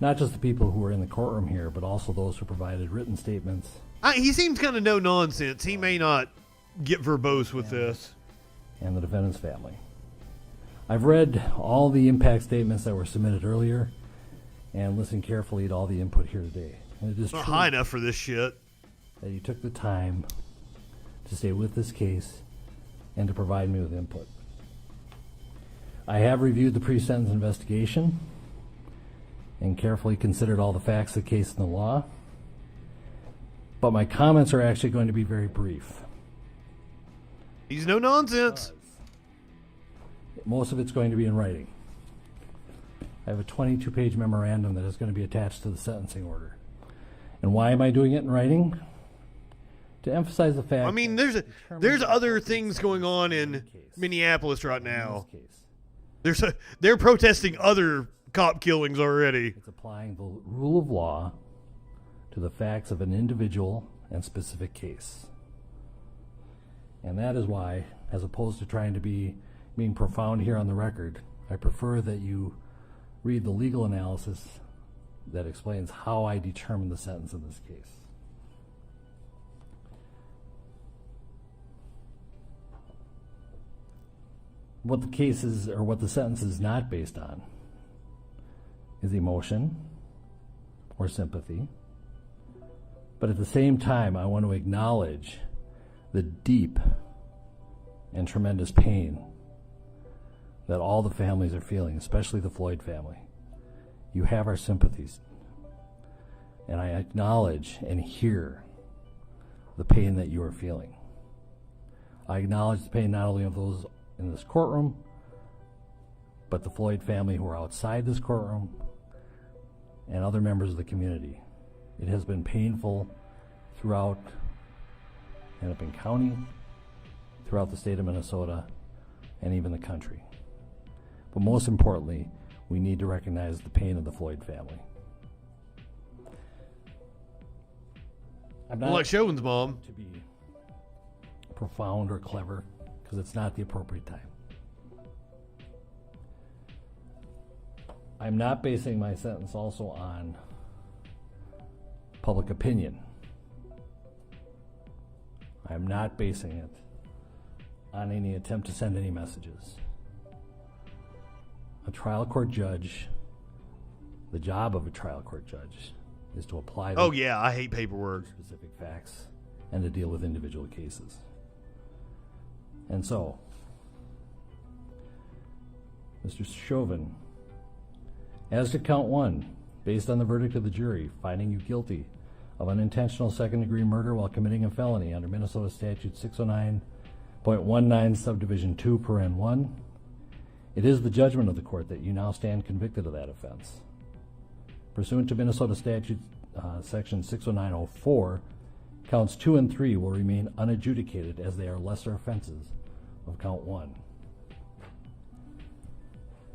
Not just the people who were in the courtroom here, but also those who provided written statements. He seems kind of no nonsense. He may not get verbose with this. And the defendant's family. I've read all the impact statements that were submitted earlier and listened carefully to all the input here today. And it is not high enough for this shit. That you took the time to stay with this case and to provide me with input. I have reviewed the pre-sentence investigation and carefully considered all the facts of the case and the law. But my comments are actually going to be very brief. He's no nonsense. Most of it's going to be in writing. I have a 22-page memorandum that is going to be attached to the sentencing order. And why am I doing it in writing? To emphasize the fact. I mean, there's other things going on in Minneapolis right now. They're protesting other cop killings already. It's applying the rule of law to the facts of an individual and specific case. And that is why, as opposed to trying to being profound here on the record, I prefer that you read the legal analysis that explains how I determined the sentence in this case. What the case is, or what the sentence is not based on, is emotion or sympathy. But at the same time, I want to acknowledge the deep and tremendous pain that all the families are feeling, especially the Floyd family. You have our sympathies. And I acknowledge and hear the pain that you are feeling. I acknowledge the pain not only of those in this courtroom, but the Floyd family who are outside this courtroom and other members of the community. It has been painful throughout Hennepin County, throughout the state of Minnesota, and even the country. But most importantly, we need to recognize the pain of the Floyd family. I'm not like Chauvin's mom to be profound or clever, because it's not the appropriate time. I'm not basing my sentence also on public opinion. I'm not basing it on any attempt to send any messages. A trial court judge, the job of a trial court judge is to apply oh yeah, I hate paperwork. Specific facts and to deal with individual cases. And so, Mr. Chauvin, as to count one, based on the verdict of the jury, finding you guilty of unintentional second-degree murder while committing a felony under Minnesota Statute 609.19 subdivision 2 paren 1, It is the judgment of the court that you now stand convicted of that offense. Pursuant to Minnesota Statute Section 60904, counts 2 and 3 will remain unadjudicated as they are lesser offenses of count 1.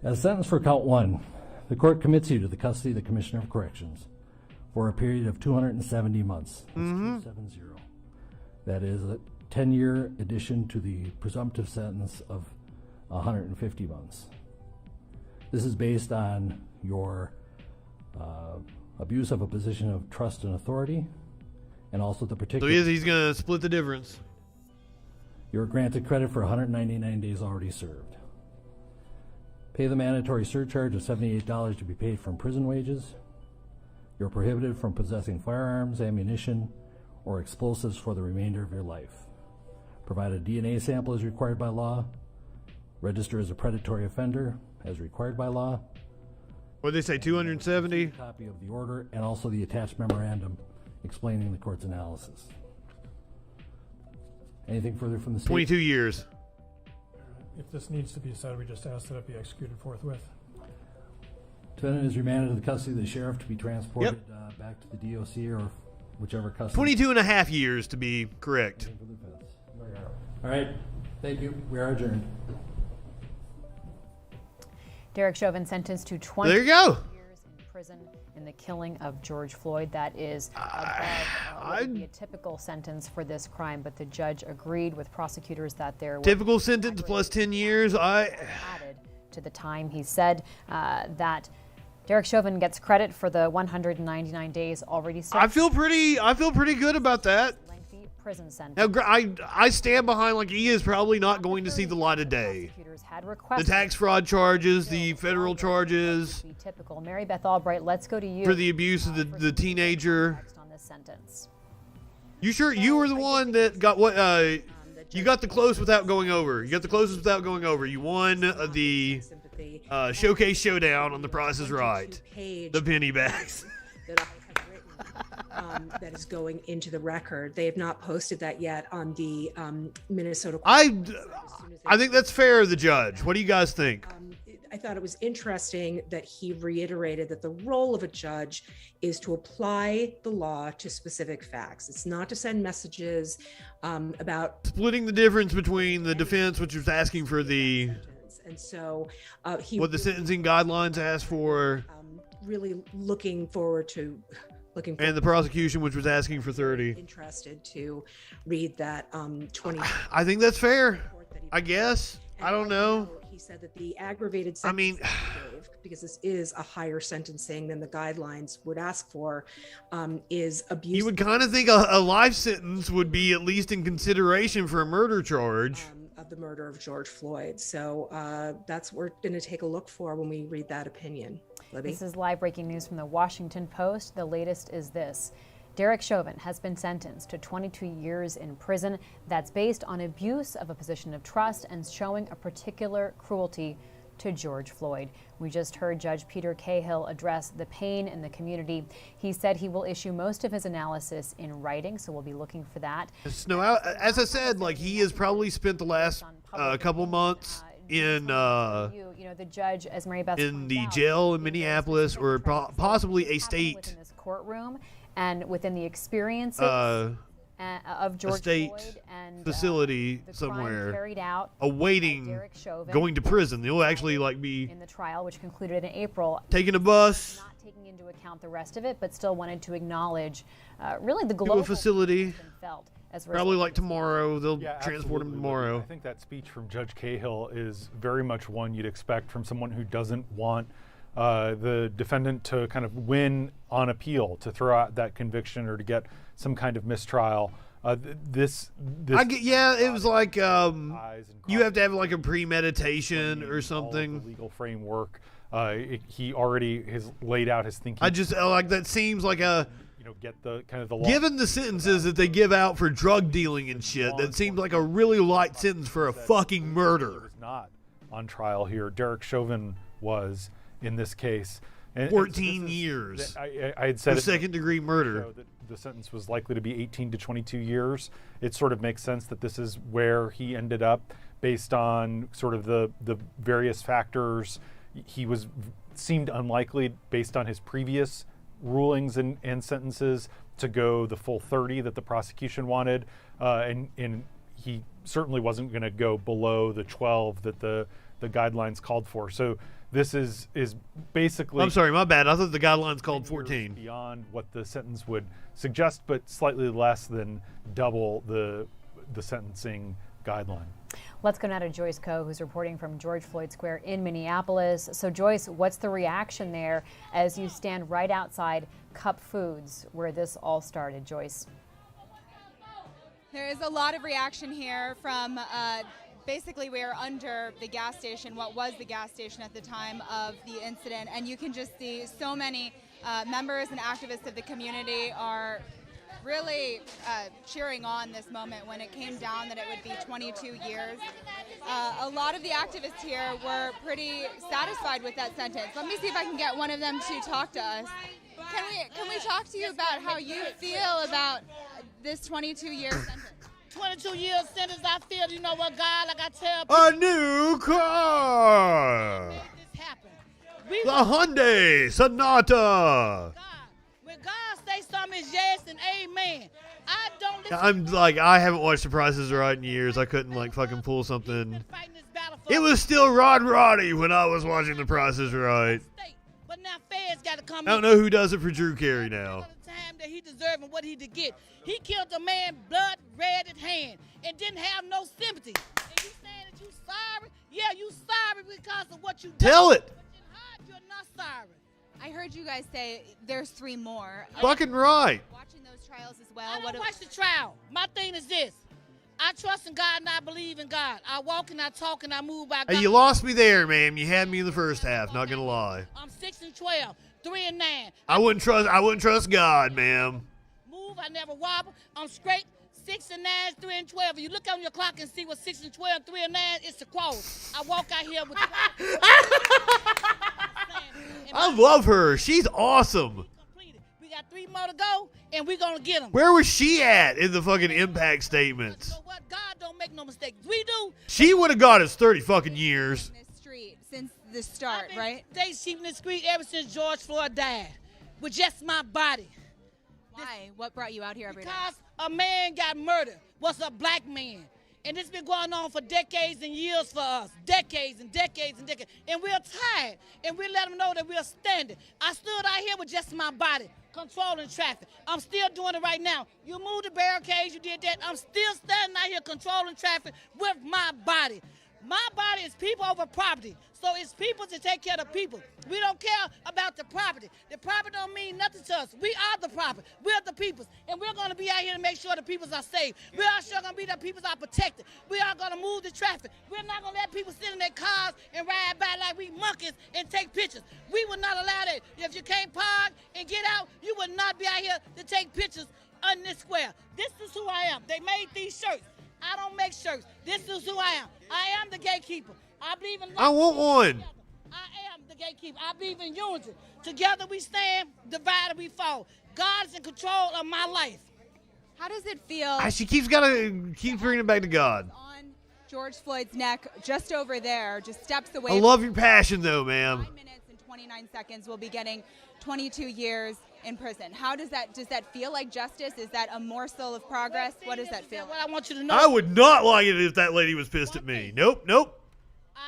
As sentenced for count 1, the court commits you to the custody of the Commissioner of Corrections for a period of 270 months. That's 270. That is a 10-year addition to the presumptive sentence of 150 months. This is based on your abuse of a position of trust and authority, and also the particular... So he's going to split the difference. You're granted credit for 199 days already served. Pay the mandatory surcharge of $78 to be paid from prison wages. You're prohibited from possessing firearms, ammunition, or explosives for the remainder of your life. Provide a DNA sample as required by law. Register as a predatory offender as required by law. What did they say, 270? Copy of the order and also the attached memorandum explaining the court's analysis. Anything further from the state? 22 years. If this needs to be decided, we just ask that it be executed forthwith. Defendant is remanded to the custody of the sheriff to be transported back to the DOC or whichever custody. 22 and a half years to be correct. All right. Thank you. We are adjourned. Derek Chauvin sentenced to 20 there you go. years in prison in the killing of George Floyd. That is above what would be a typical sentence for this crime, but the judge agreed with prosecutors that there was typical sentence plus 10 years. Added to the time. He said that Derek Chauvin gets credit for the 199 days already served. I feel pretty good about that. Lengthy prison sentence. Now, I stand behind, like, he is probably not going to see the light of day. The tax fraud charges, the federal charges. Typical. Mary Beth Albright, let's go to you for the abuse of the teenager. On this sentence. You sure you were the one that got what? You got the close without going over. You got the closest without going over. You won the showcase showdown on The Price is Right. The penny bags. That I have written that is going into the record. They have not posted that yet on the Minnesota. I think that's fair of the judge. What do you guys think? I thought it was interesting that he reiterated that the role of a judge is to apply the law to specific facts. It's not to send messages about splitting the difference between the defense, which was asking for the and so what the sentencing guidelines asked for. Really looking forward to. And the prosecution, which was asking for 30. Interested to read that 20. I think that's fair. I guess. I don't know. He said that the aggravated sentence because this is a higher sentencing than the guidelines would ask for, is abuse. You would kind of think a life sentence would be at least in consideration for a murder charge. Of the murder of George Floyd. So that's what we're going to take a look for when we read that opinion. Libby? This is live breaking news from the Washington Post. The latest is this. Derek Chauvin has been sentenced to 22 years in prison. That's based on abuse of a position of trust and showing a particular cruelty to George Floyd. We just heard Judge Peter Cahill address the pain in the community. He said he will issue most of his analysis in writing, so we'll be looking for that. No, as I said, like, he has probably spent the last couple months in the judge, as Mary Beth in the jail in Minneapolis, or possibly a state within this courtroom, and within the experiences of George Floyd and facility the somewhere carried out awaiting Derek Chauvin going to prison. They'll actually be in the trial, which concluded in April. Taking a bus, not taking into account the rest of it, but still wanted to acknowledge really the global facility. Felt as probably like tomorrow. They'll transport absolutely. him tomorrow. I think that speech from Judge Cahill is very much one you'd expect from someone who doesn't want the defendant to kind of win on appeal, to throw out that conviction or to get some kind of mistrial. It was like you have to have like a premeditation or something. The legal framework. He already has laid out his thinking. I just like that seems like a. Get the kind of the law. Given the sentences that they give out for drug dealing and shit, that seems like a really light sentence for a fucking murder. Was not on trial here. Derek Chauvin was in this case. And 14 years. I had said for second-degree murder. That the sentence was likely to be 18 to 22 years. It sort of makes sense that this is where he ended up based on sort of the various factors. He seemed unlikely, based on his previous rulings and sentences, to go the full 30 that the prosecution wanted, and he certainly wasn't going to go below the 12 that the guidelines called for. So this is basically... I'm sorry, my bad. I thought the guidelines called 14. Beyond what the sentence would suggest, but slightly less than double the sentencing guideline. Let's go now to Joyce Coe, who's reporting from George Floyd Square in Minneapolis. So Joyce, what's the reaction there as you stand right outside Cup Foods, where this all started, Joyce? There is a lot of reaction here from basically we are under the gas station, what was the gas station at the time of the incident, and you can just see so many members and activists of the community are really cheering on this moment when it came down that it would be 22 years. A lot of the activists here were pretty satisfied with that sentence. Let me see if I can get one of them to talk to us. Can we talk to you about how you feel about this 22-year sentence? 22 years sentence, I feel, you know what, God, like I tell people. A new car! This happened. The Hyundai Sonata! When God say something is yes and amen. I don't listen. I'm like, I haven't watched The Price is Right in years. I couldn't like fucking pull something. It was still Rod Roddy when I was watching The Price is Right. But now feds got to come I don't know who does it for Drew Carey now. Time that he deserved and what he did get. He killed a man blood red at hand and didn't have no sympathy. And you saying that you sorry? Yeah, you sorry because of what you did. Tell it. But in heart, you're not sorry. I heard you guys say there's 3 more. Fucking right. Watching those trials as well. I don't watch the trial. My thing is this. I trust in God and I believe in God. I walk and I talk and I move by God. Hey, you lost me there, ma'am. You had me in the first half, not gonna lie. I'm 6 and 12, 3 and 9. I wouldn't trust God, ma'am. Move, I never wobble. I'm straight. 6 and 9, 3 and 12. If you look on your clock and see what 6 and 12, 3 and 9, it's the quote. I walk out here with I love her. She's awesome. We got 3 more to go, and we're going to get them. Where was she at in the fucking impact statements? So what? God don't make no mistakes. We do. She would have got us 30 fucking years. This street since the start, right? They sheep in the street ever since George Floyd died with just my body. Why? What brought you out here every day? Because a man got murdered. Was a black man. And it's been going on for decades and years for us. Decades and decades and decades. And we're tired. And we let them know that we're standing. I stood out here with just my body, controlling traffic. I'm still doing it right now. You moved the barricades, you did that. I'm still standing out here controlling traffic with my body. My body is people over property. So it's people to take care of the people. We don't care about the property. The property don't mean nothing to us. We are the property. We're the peoples. And we're going to be out here to make sure the peoples are safe. We are sure going to be the peoples are protected. We are going to move the traffic. We're not going to let people sit in their cars and ride by like we monkeys and take pictures. We will not allow that. If you can't park and get out, you will not be out here to take pictures on this square. This is who I am. They made these shirts. I don't make shirts. This is who I am. I am the gatekeeper. I believe in love. I want one. I am the gatekeeper. I believe in unity. Together we stand, divided we fall. God is in control of my life. How does it feel? She keeps bringing it back to God. On George Floyd's neck, just over there, just steps away. I love your passion, though, ma'am. 9 minutes and 29 seconds. We'll be getting 22 years in prison. How does that feel like justice? Is that a morsel of progress? What does that feel? What I want you to know. I would not like it if that lady was pissed at me. Nope.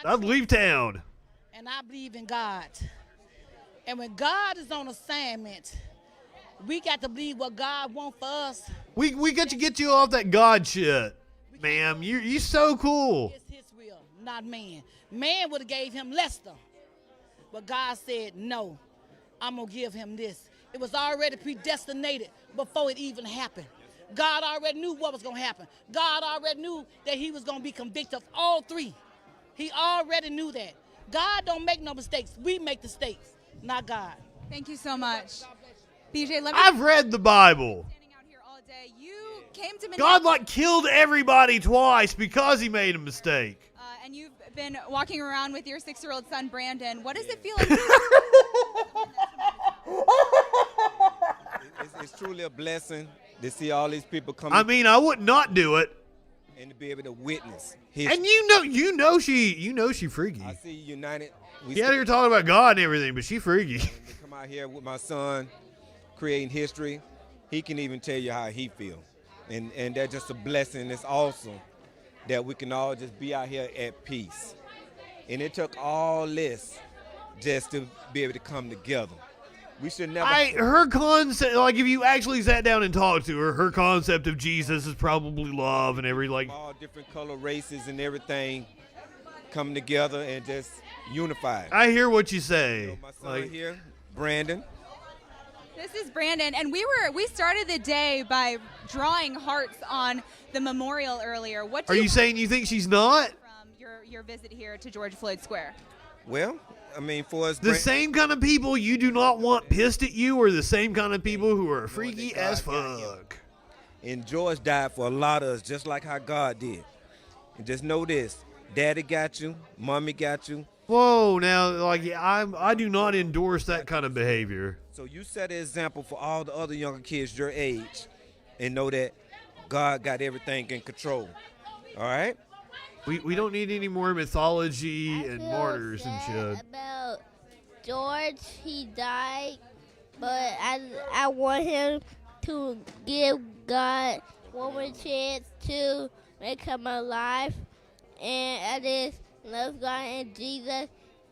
I'd leave town. And I believe in God. And when God is on assignment, we got to believe what God wants for us. We got to get you off that God shit, ma'am. You so cool. It's his will, not man. Man would have gave him Lester. But God said, no, I'm going to give him this. It was already predestinated before it even happened. God already knew what was going to happen. God already knew that he was going to be convicted of all 3. He already knew that. God don't make no mistakes. We make the mistakes, not God. Thank you so much. BJ, I've read the Bible. Standing out here all day. You came to God killed everybody twice because he made a mistake. And you've been walking around with your 6-year-old son, Brandon. What does it feel like? It's truly a blessing to see all these people come. I mean, I would not do it. and to be able to witness his. And you know she freaky. I see United. Yeah, you're talking about God and everything, but she freaky. To come out here with my son, creating history, he can even tell you how he feels, and that's just a blessing. It's awesome that we can all just be out here at peace. And it took all this just to be able to come together. We should never. Her concept, like if you actually sat down and talked to her, her concept of Jesus is probably love and every like. All different color races and everything come together and just unify. I hear what you say. My son here, Brandon. This is Brandon, and we started the day by drawing hearts on the memorial earlier. What Are you saying you think she's not? From your visit here to George Floyd Square? Well, I mean, for us, the same kind of people you do not want pissed at you are the same kind of people who are freaky as fuck. And George died for a lot of us, just like how God did. And just know this: Daddy got you, Mommy got you. Whoa, now, like, I do not endorse that kind of behavior. So you set an example for all the other younger kids your age, and know that God got everything in control. All right? We don't need any more mythology and martyrs and shit. About George, he died, but I want him to give God one more chance to make him alive, and I just love God and Jesus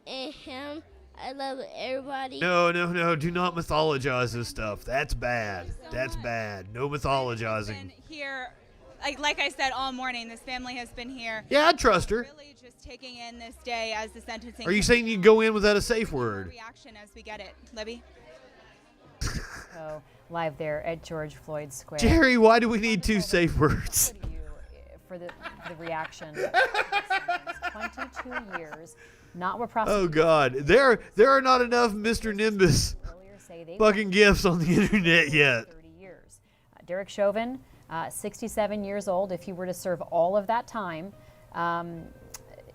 and him. I love everybody. No, do not mythologize this stuff. That's bad. That's bad. No mythologizing. Here, like I said, all morning, this family has been here. Yeah, I trust her. Really just taking in this day as the sentencing. Are you saying you go in without a safe word? Reaction as we get it, Libby. So live there at George Floyd Square. Jeri, why do we need 2 safe words? For the reaction. 22 years. Not what Oh God, there are not enough Mr. Nimbus fucking gifts on the internet yet. 30 years. Derek Chauvin, 67 years old. If he were to serve all of that time,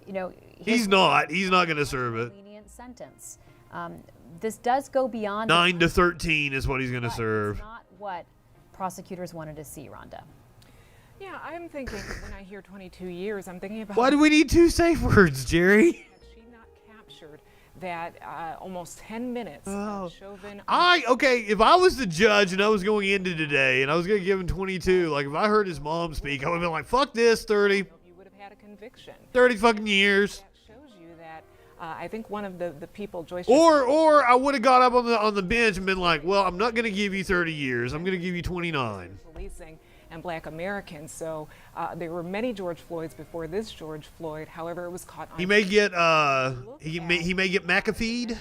he's not going to serve it. Lenient sentence. This does go beyond 9 to 13 is what he's going to serve. It's not what prosecutors wanted to see, Rhonda. Yeah, I'm thinking when I hear 22 years, I'm thinking about. Why do we need 2 safe words, Jeri? Had she not captured that almost 10 minutes of Chauvin. Okay, if I was the judge and I was going into today and I was going to give him 22, like if I heard his mom speak, I would have been like, fuck this, 30. You would have had a conviction. 30 fucking years. That shows you that I think one of the people, Joyce. Or I would have got up on the bench and been like, well, I'm not going to give you 30 years. I'm going to give you 29. Policing and Black Americans. So there were many George Floyds before this George Floyd. However, it was caught on. He may get he may get McAfee'd.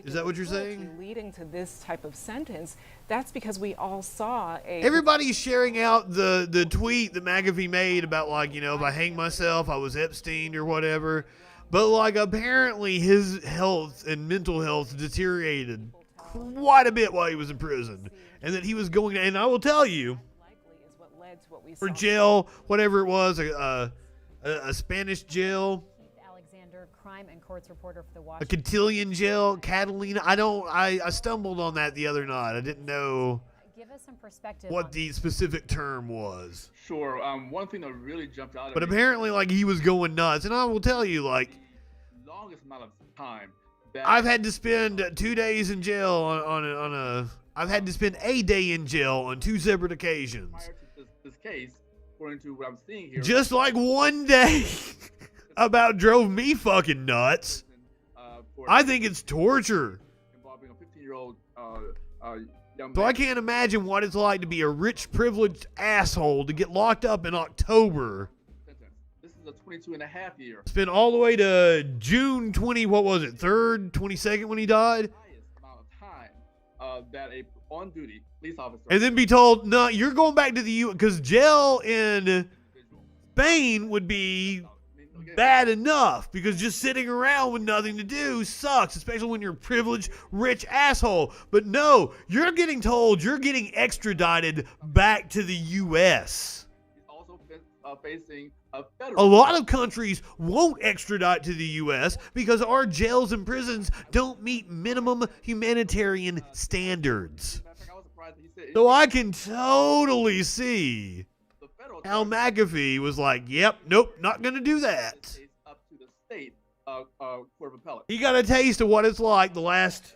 Is that what you're saying? Leading to this type of sentence. That's because we all saw a. Everybody's sharing out the tweet that McAfee made about if I hang myself, I was Epstein or whatever. But apparently his health and mental health deteriorated quite a bit while he was in prison, and that he was going. And I will tell you. For jail, whatever it was, a Spanish jail, Alexander, crime and courts reporter for the a Washington. cotillion jail, Catalina. I stumbled on that the other night. I didn't know. Give us some perspective. What the specific term was. Sure. One thing that really jumped out at But me. apparently, he was going nuts, and I will tell you, longest amount of time. I've had to spend 2 days in jail I've had to spend a day in jail on 2 separate occasions. This case, according to what I'm seeing here. Just one day about drove me fucking nuts. I think it's torture. Involving a 15-year-old young man. So I can't imagine what it's like to be a rich, privileged asshole to get locked up in October. This is a 22.5 year. Spent all the way to June 3rd, 22nd when he died. Amount of time that a on-duty police officer. And then be told, no, you're going back to the U.S. because jail in Spain would be bad enough because just sitting around with nothing to do sucks, especially when you're a privileged, rich asshole. But no, you're getting told you're getting extradited back to the U.S. He's also facing a A federal. lot of countries won't extradite to the U.S. because our jails and prisons don't meet minimum humanitarian standards. So I can totally see Al McAfee was like, yep, nope, not going to do that. Up to the state Court of Appellate. He got a taste of what it's like the last,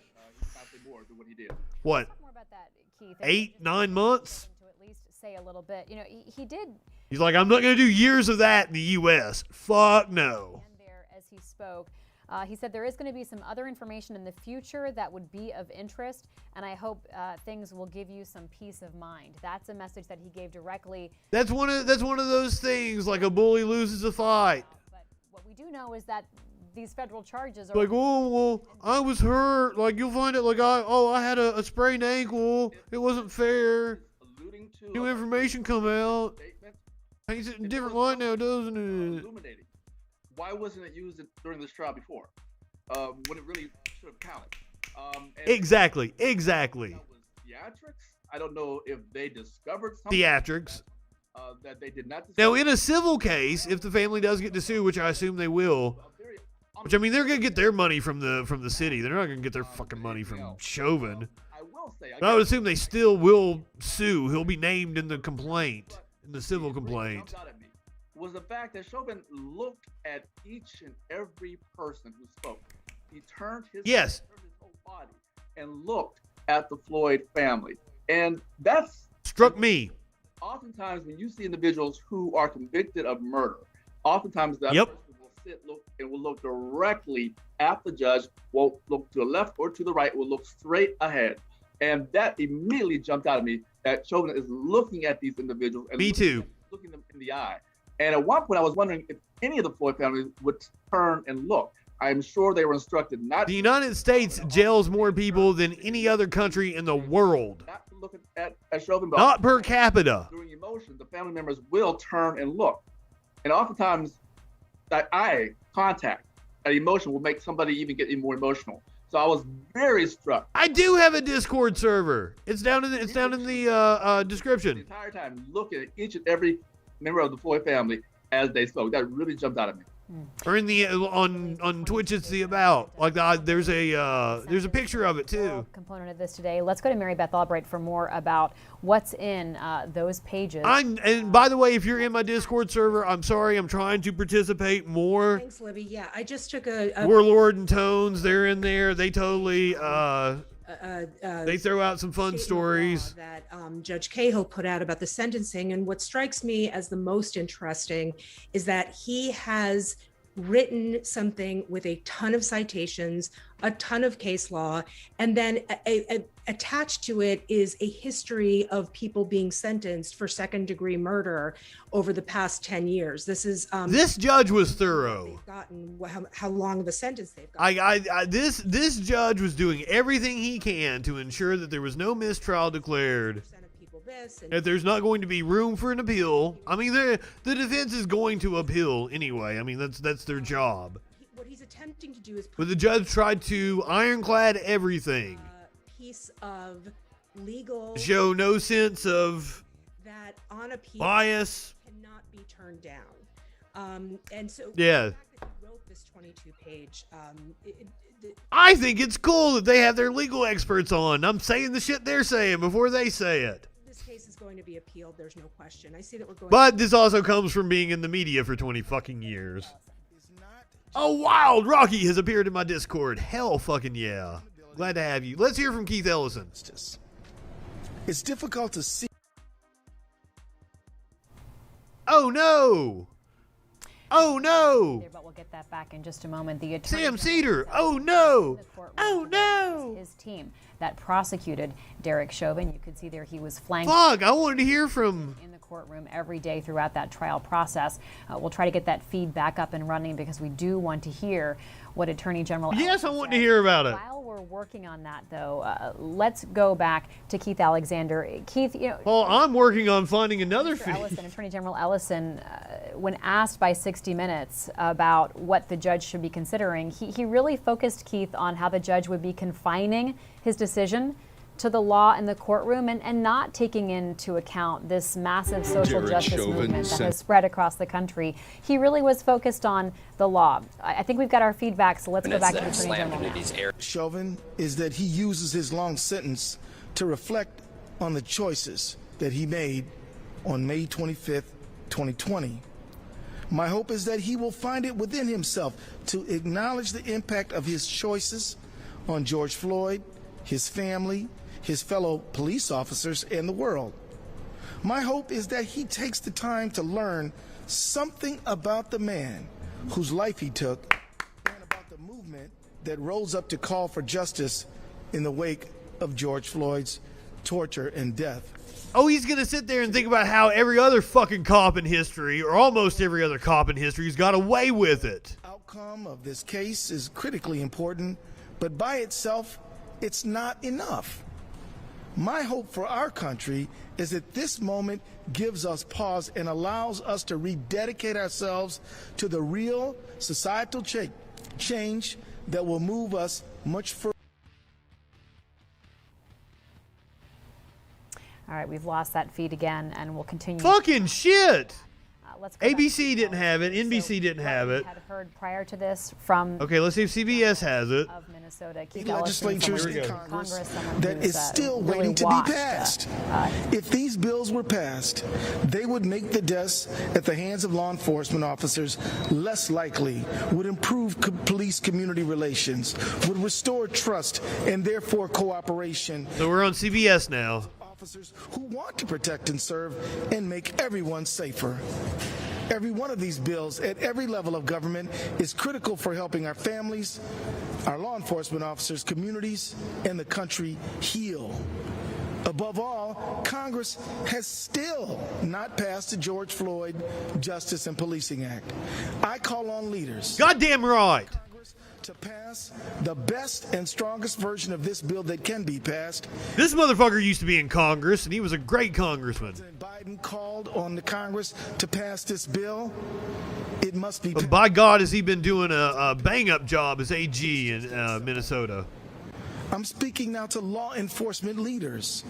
What he did. what, More about that, Keith. 8-9 months? To at least say a little bit. You know, he did He's like, I'm not going to do years of that in the U.S. Fuck no. there as he spoke. He said there is going to be some other information in the future that would be of interest, and I hope things will give you some peace of mind. That's a message that he gave directly. That's one of those things, like a bully loses a fight. But what we do know is that these federal charges are Like, oh, well, I was hurt. Like, you'll find it like, I had a sprained ankle. It wasn't fair. New information come out. Paints it in a different light now, doesn't it? Illuminating. Why wasn't it used during this trial before? When it really should have counted. Exactly. Theatrics? I don't know if they discovered something. Theatrics. That they did not discover. Now, in a civil case, if the family does get to sue, which I assume they will, which I mean, they're gonna get their money from the city. They're not gonna get their fucking money from Chauvin. I will say. But I would assume they still will sue. He'll be named in the complaint, in the civil complaint. Was the fact that Chauvin looked at each and every person who spoke. He turned his whole body and looked at the Floyd family, and that's struck me. Oftentimes, when you see individuals who are convicted of murder, oftentimes that person will sit, look, and will look directly at the judge, won't look to the left or to the right, will look straight ahead, and that immediately jumped out at me. That Chauvin is looking at these individuals and looking them in the eye. And at one point, I was wondering if any of the Floyd families would turn and look. I'm sure they were instructed not. The United States jails more people than any other country in the world. Not to look at Chauvin, but not per capita. During emotion, the family members will turn and look. And oftentimes, that eye contact, that emotion will make somebody even get even more emotional. So I was very struck. I do have a Discord server. It's down in the description. The entire time, looking at each and every member of the Floyd family as they spoke. That really jumped out at me. Or in the on Twitch, it's the about there's a picture of it too. Component of this today. Let's go to Mary Beth Albright for more about what's in those pages. And by the way, if you're in my Discord server, I'm sorry, I'm trying to participate more. Thanks, Libby. Yeah, I just took a Warlord and Tones. They're in there. They totally they throw out some fun stories that Judge Cahill put out about the sentencing. And what strikes me as the most interesting is that he has written something with a ton of citations, a ton of case law, and then attached to it is a history of people being sentenced for second-degree murder over the past 10 years. This is this judge was thorough. They've gotten how long of a sentence they've gotten. This judge was doing everything he can to ensure that there was no mistrial declared. That there's not going to be room for an appeal. I mean, the defense is going to appeal anyway. I mean, that's their job. What he's attempting to do is but the judge tried to ironclad everything. Piece of legal show no sense of that on appeal bias cannot be turned down. And so yeah. The fact that he wrote this 22-page. I think it's cool that they have their legal experts on. I'm saying the shit they're saying before they say it. This case is going to be appealed. There's no question. I see that we're going. But this also comes from being in the media for 20 fucking years. Oh, Wild Rocky has appeared in my Discord. Hell fucking yeah. Glad to have you. Let's hear from Keith Ellison. It's difficult to see. Oh no. Oh no! But we'll get that back in just a moment. The Sam Cedar. Oh no! Oh no! His team that prosecuted Derek Chauvin. You could see there he was flanked. Fuck! I wanted to hear from in the courtroom every day throughout that trial process. We'll try to get that feed back up and running because we do want to hear what Attorney General. Yes, I want to hear about it. While we're working on that, though, let's go back to Keith Alexander. Keith, you know. Well, I'm working on finding another feed. Attorney General Ellison, when asked by 60 Minutes about what the judge should be considering, he really focused, Keith, on how the judge would be confining his decision to the law in the courtroom and not taking into account this massive social justice movement that has spread across the country. He really was focused on the law. I think we've got our feedback, so let's go back to the Attorney General now. Chauvin is that he uses his long sentence to reflect on the choices that he made on May 25th, 2020. My hope is that he will find it within himself to acknowledge the impact of his choices on George Floyd, his family, his fellow police officers, and the world. My hope is that he takes the time to learn something about the man whose life he took and about the movement that rose up to call for justice in the wake of George Floyd's torture and death. Oh, he's going to sit there and think about how every other fucking cop in history, or almost every other cop in history, has got away with it. Outcome of this case is critically important, but by itself, it's not enough. My hope for our country is that this moment gives us pause and allows us to rededicate ourselves to the real societal change that will move us much further. All right, we've lost that feed again, and we'll continue. Fucking shit! Let's go ABC didn't have it. NBC didn't have it. We had heard prior to this from. Okay, let's see if CBS has it. Of Minnesota, Legislatures in Congress that is still waiting to be passed. If these bills were passed, they would make the deaths at the hands of law enforcement officers less likely, would improve police community relations, would restore trust and therefore cooperation. So we're on CBS now. Officers who want to protect and serve and make everyone safer. Every one of these bills at every level of government is critical for helping our families, our law enforcement officers, communities, and the country heal. Above all, Congress has still not passed the George Floyd Justice and Policing Act. I call on leaders. Goddamn right. To pass the best and strongest version of this bill that can be passed. This motherfucker used to be in Congress, and he was a great congressman. President Biden called on the Congress to pass this bill. It must be. But by God, has he been doing a bang-up job as AG in Minnesota? I'm speaking now to law enforcement leaders.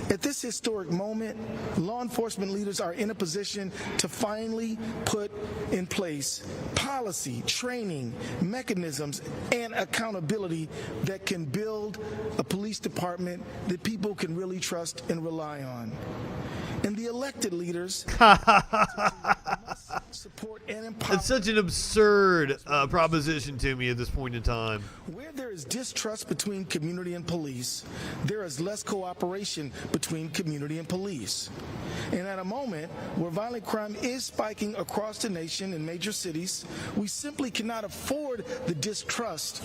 At this historic moment, law enforcement leaders are in a position to finally put in place policy, training, mechanisms, and accountability that can build a police department that people can really trust and rely on. And the elected leaders support and empower. It's such an absurd proposition to me at this point in time. Where there is distrust between community and police, there is less cooperation between community and police. And at a moment where violent crime is spiking across the nation in major cities, we simply cannot afford the distrust.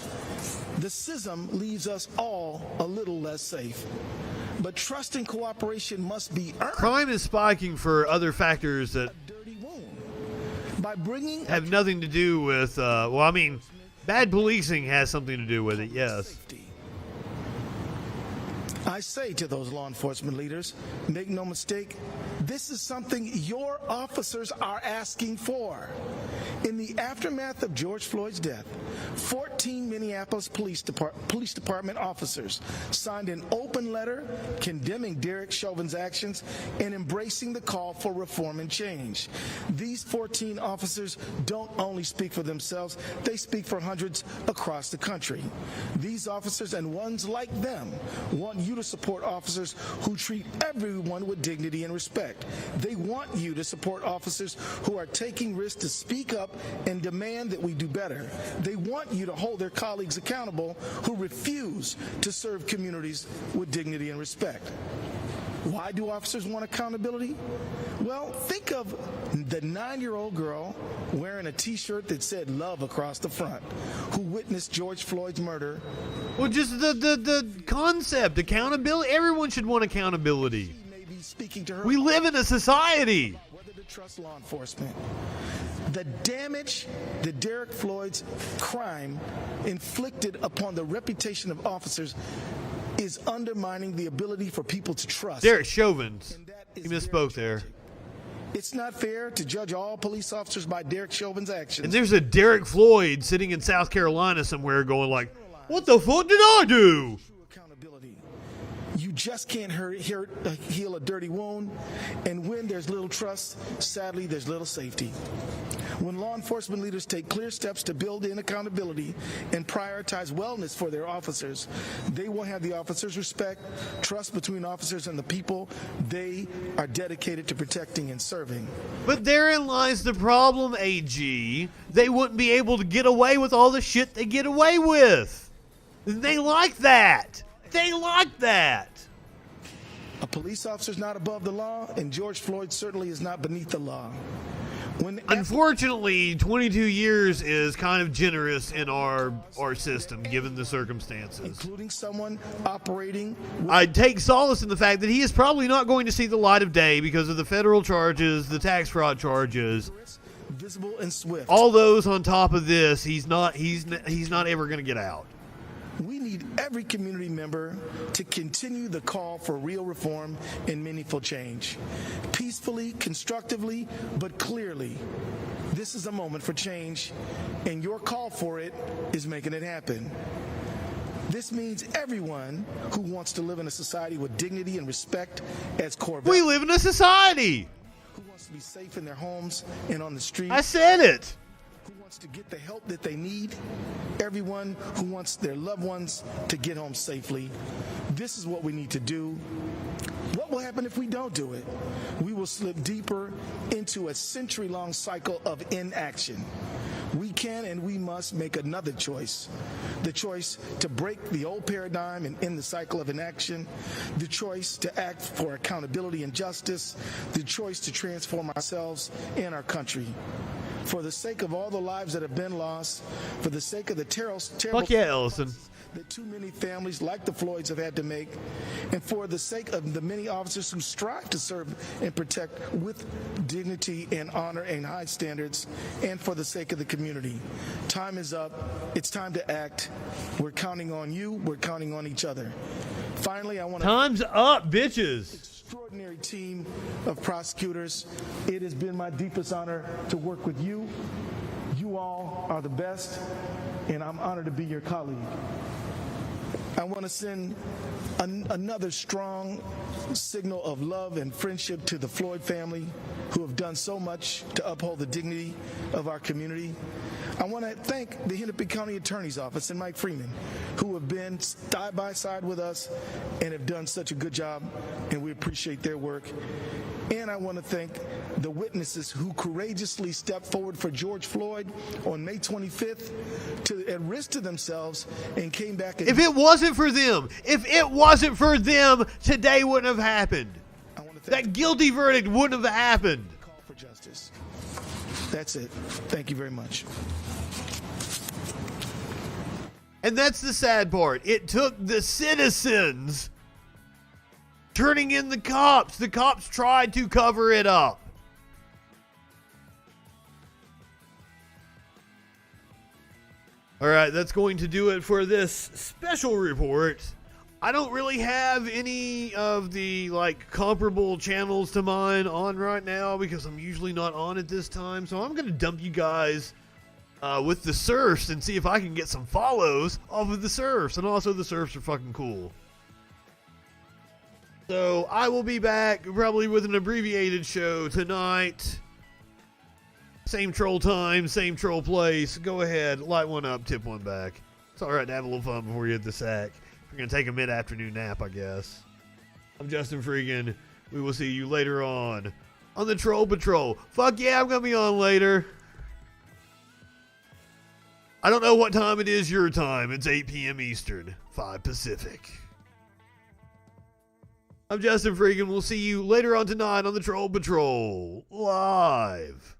The schism leaves us all a little less safe. But trust and cooperation must be earned. Crime is spiking for other factors that by bringing have nothing to do with, bad policing has something to do with it, yes. I say to those law enforcement leaders, make no mistake, this is something your officers are asking for. In the aftermath of George Floyd's death, 14 Minneapolis Police Department officers signed an open letter condemning Derek Chauvin's actions and embracing the call for reform and change. These 14 officers don't only speak for themselves, they speak for hundreds across the country. These officers and ones like them want you to support officers who treat everyone with dignity and respect. They want you to support officers who are taking risks to speak up and demand that we do better. They want you to hold their colleagues accountable who refuse to serve communities with dignity and respect. Why do officers want accountability? Well, think of the 9-year-old girl wearing a t-shirt that said love across the front, who witnessed George Floyd's murder. Well, just the concept, accountability. Everyone should want accountability. Speaking to her, we live in a society. Whether to trust law enforcement. The damage that Derek Floyd's crime inflicted upon the reputation of officers is undermining the ability for people to trust. Derek Chauvin. He misspoke there. It's not fair to judge all police officers by Derek Chauvin's actions. And there's a Derek Floyd sitting in South Carolina somewhere going like, what the fuck did I do? You just can't heal a dirty wound. And when there's little trust, sadly, there's little safety. When law enforcement leaders take clear steps to build in accountability and prioritize wellness for their officers, they will have the officers' respect, trust between officers and the people they are dedicated to protecting and serving. But therein lies the problem, AG. They wouldn't be able to get away with all the shit they get away with. They like that. They like that. A police officer is not above the law, and George Floyd certainly is not beneath the law. Unfortunately, 22 years is kind of generous in our system, given the circumstances. Including someone operating... I take solace in the fact that he is probably not going to see the light of day because of the federal charges, the tax fraud charges. Visible and swift. All those on top of this, he's not ever going to get out. We need every community member to continue the call for real reform and meaningful change. Peacefully, constructively, but clearly. This is a moment for change, and your call for it is making it happen. This means everyone who wants to live in a society with dignity and respect as core values. We live in a society. Who wants to be safe in their homes and on the street. I said it. Who wants to get the help that they need. Everyone who wants their loved ones to get home safely. This is what we need to do. What will happen if we don't do it? We will slip deeper into a century-long cycle of inaction. We can and we must make another choice. The choice to break the old paradigm and end the cycle of inaction. The choice to act for accountability and justice. The choice to transform ourselves and our country. For the sake of all the lives that have been lost, for the sake of the terrible Fuck yeah, Ellison. that too many families like the Floyds have had to make, and for the sake of the many officers who strive to serve and protect with dignity and honor and high standards, and for the sake of the community. Time is up. It's time to act. We're counting on you. We're counting on each other. Finally, I want to... Time's up, bitches. Extraordinary team of prosecutors. It has been my deepest honor to work with you. You all are the best, and I'm honored to be your colleague. I want to send another strong signal of love and friendship to the Floyd family, who have done so much to uphold the dignity of our community. I want to thank the Hennepin County Attorney's Office and Mike Freeman, who have been side by side with us and have done such a good job, and we appreciate their work. And I want to thank the witnesses who courageously stepped forward for George Floyd on May 25th at risk to themselves and came back. If it wasn't for them, today wouldn't have happened. That guilty verdict wouldn't have happened. Call for justice. That's it. Thank you very much. And that's the sad part. It took the citizens turning in the cops. The cops tried to cover it up. All right, that's going to do it for this special report. I don't really have any of the comparable channels to mine on right now because I'm usually not on at this time. So I'm going to dump you guys with the surfs and see if I can get some follows off of the surfs. And also the surfs are fucking cool. So I will be back probably with an abbreviated show tonight. Same troll time, same troll place. Go ahead, light one up, tip one back. It's all right to have a little fun before you hit the sack. We're going to take a mid-afternoon nap, I guess. I'm Justin Freakin. We will see you later on the Troll Patrol. Fuck yeah, I'm going to be on later. I don't know what time it is your time. It's 8 p.m. Eastern, 5 Pacific. I'm Justin Freakin. We'll see you later on tonight on the Troll Patrol. Live.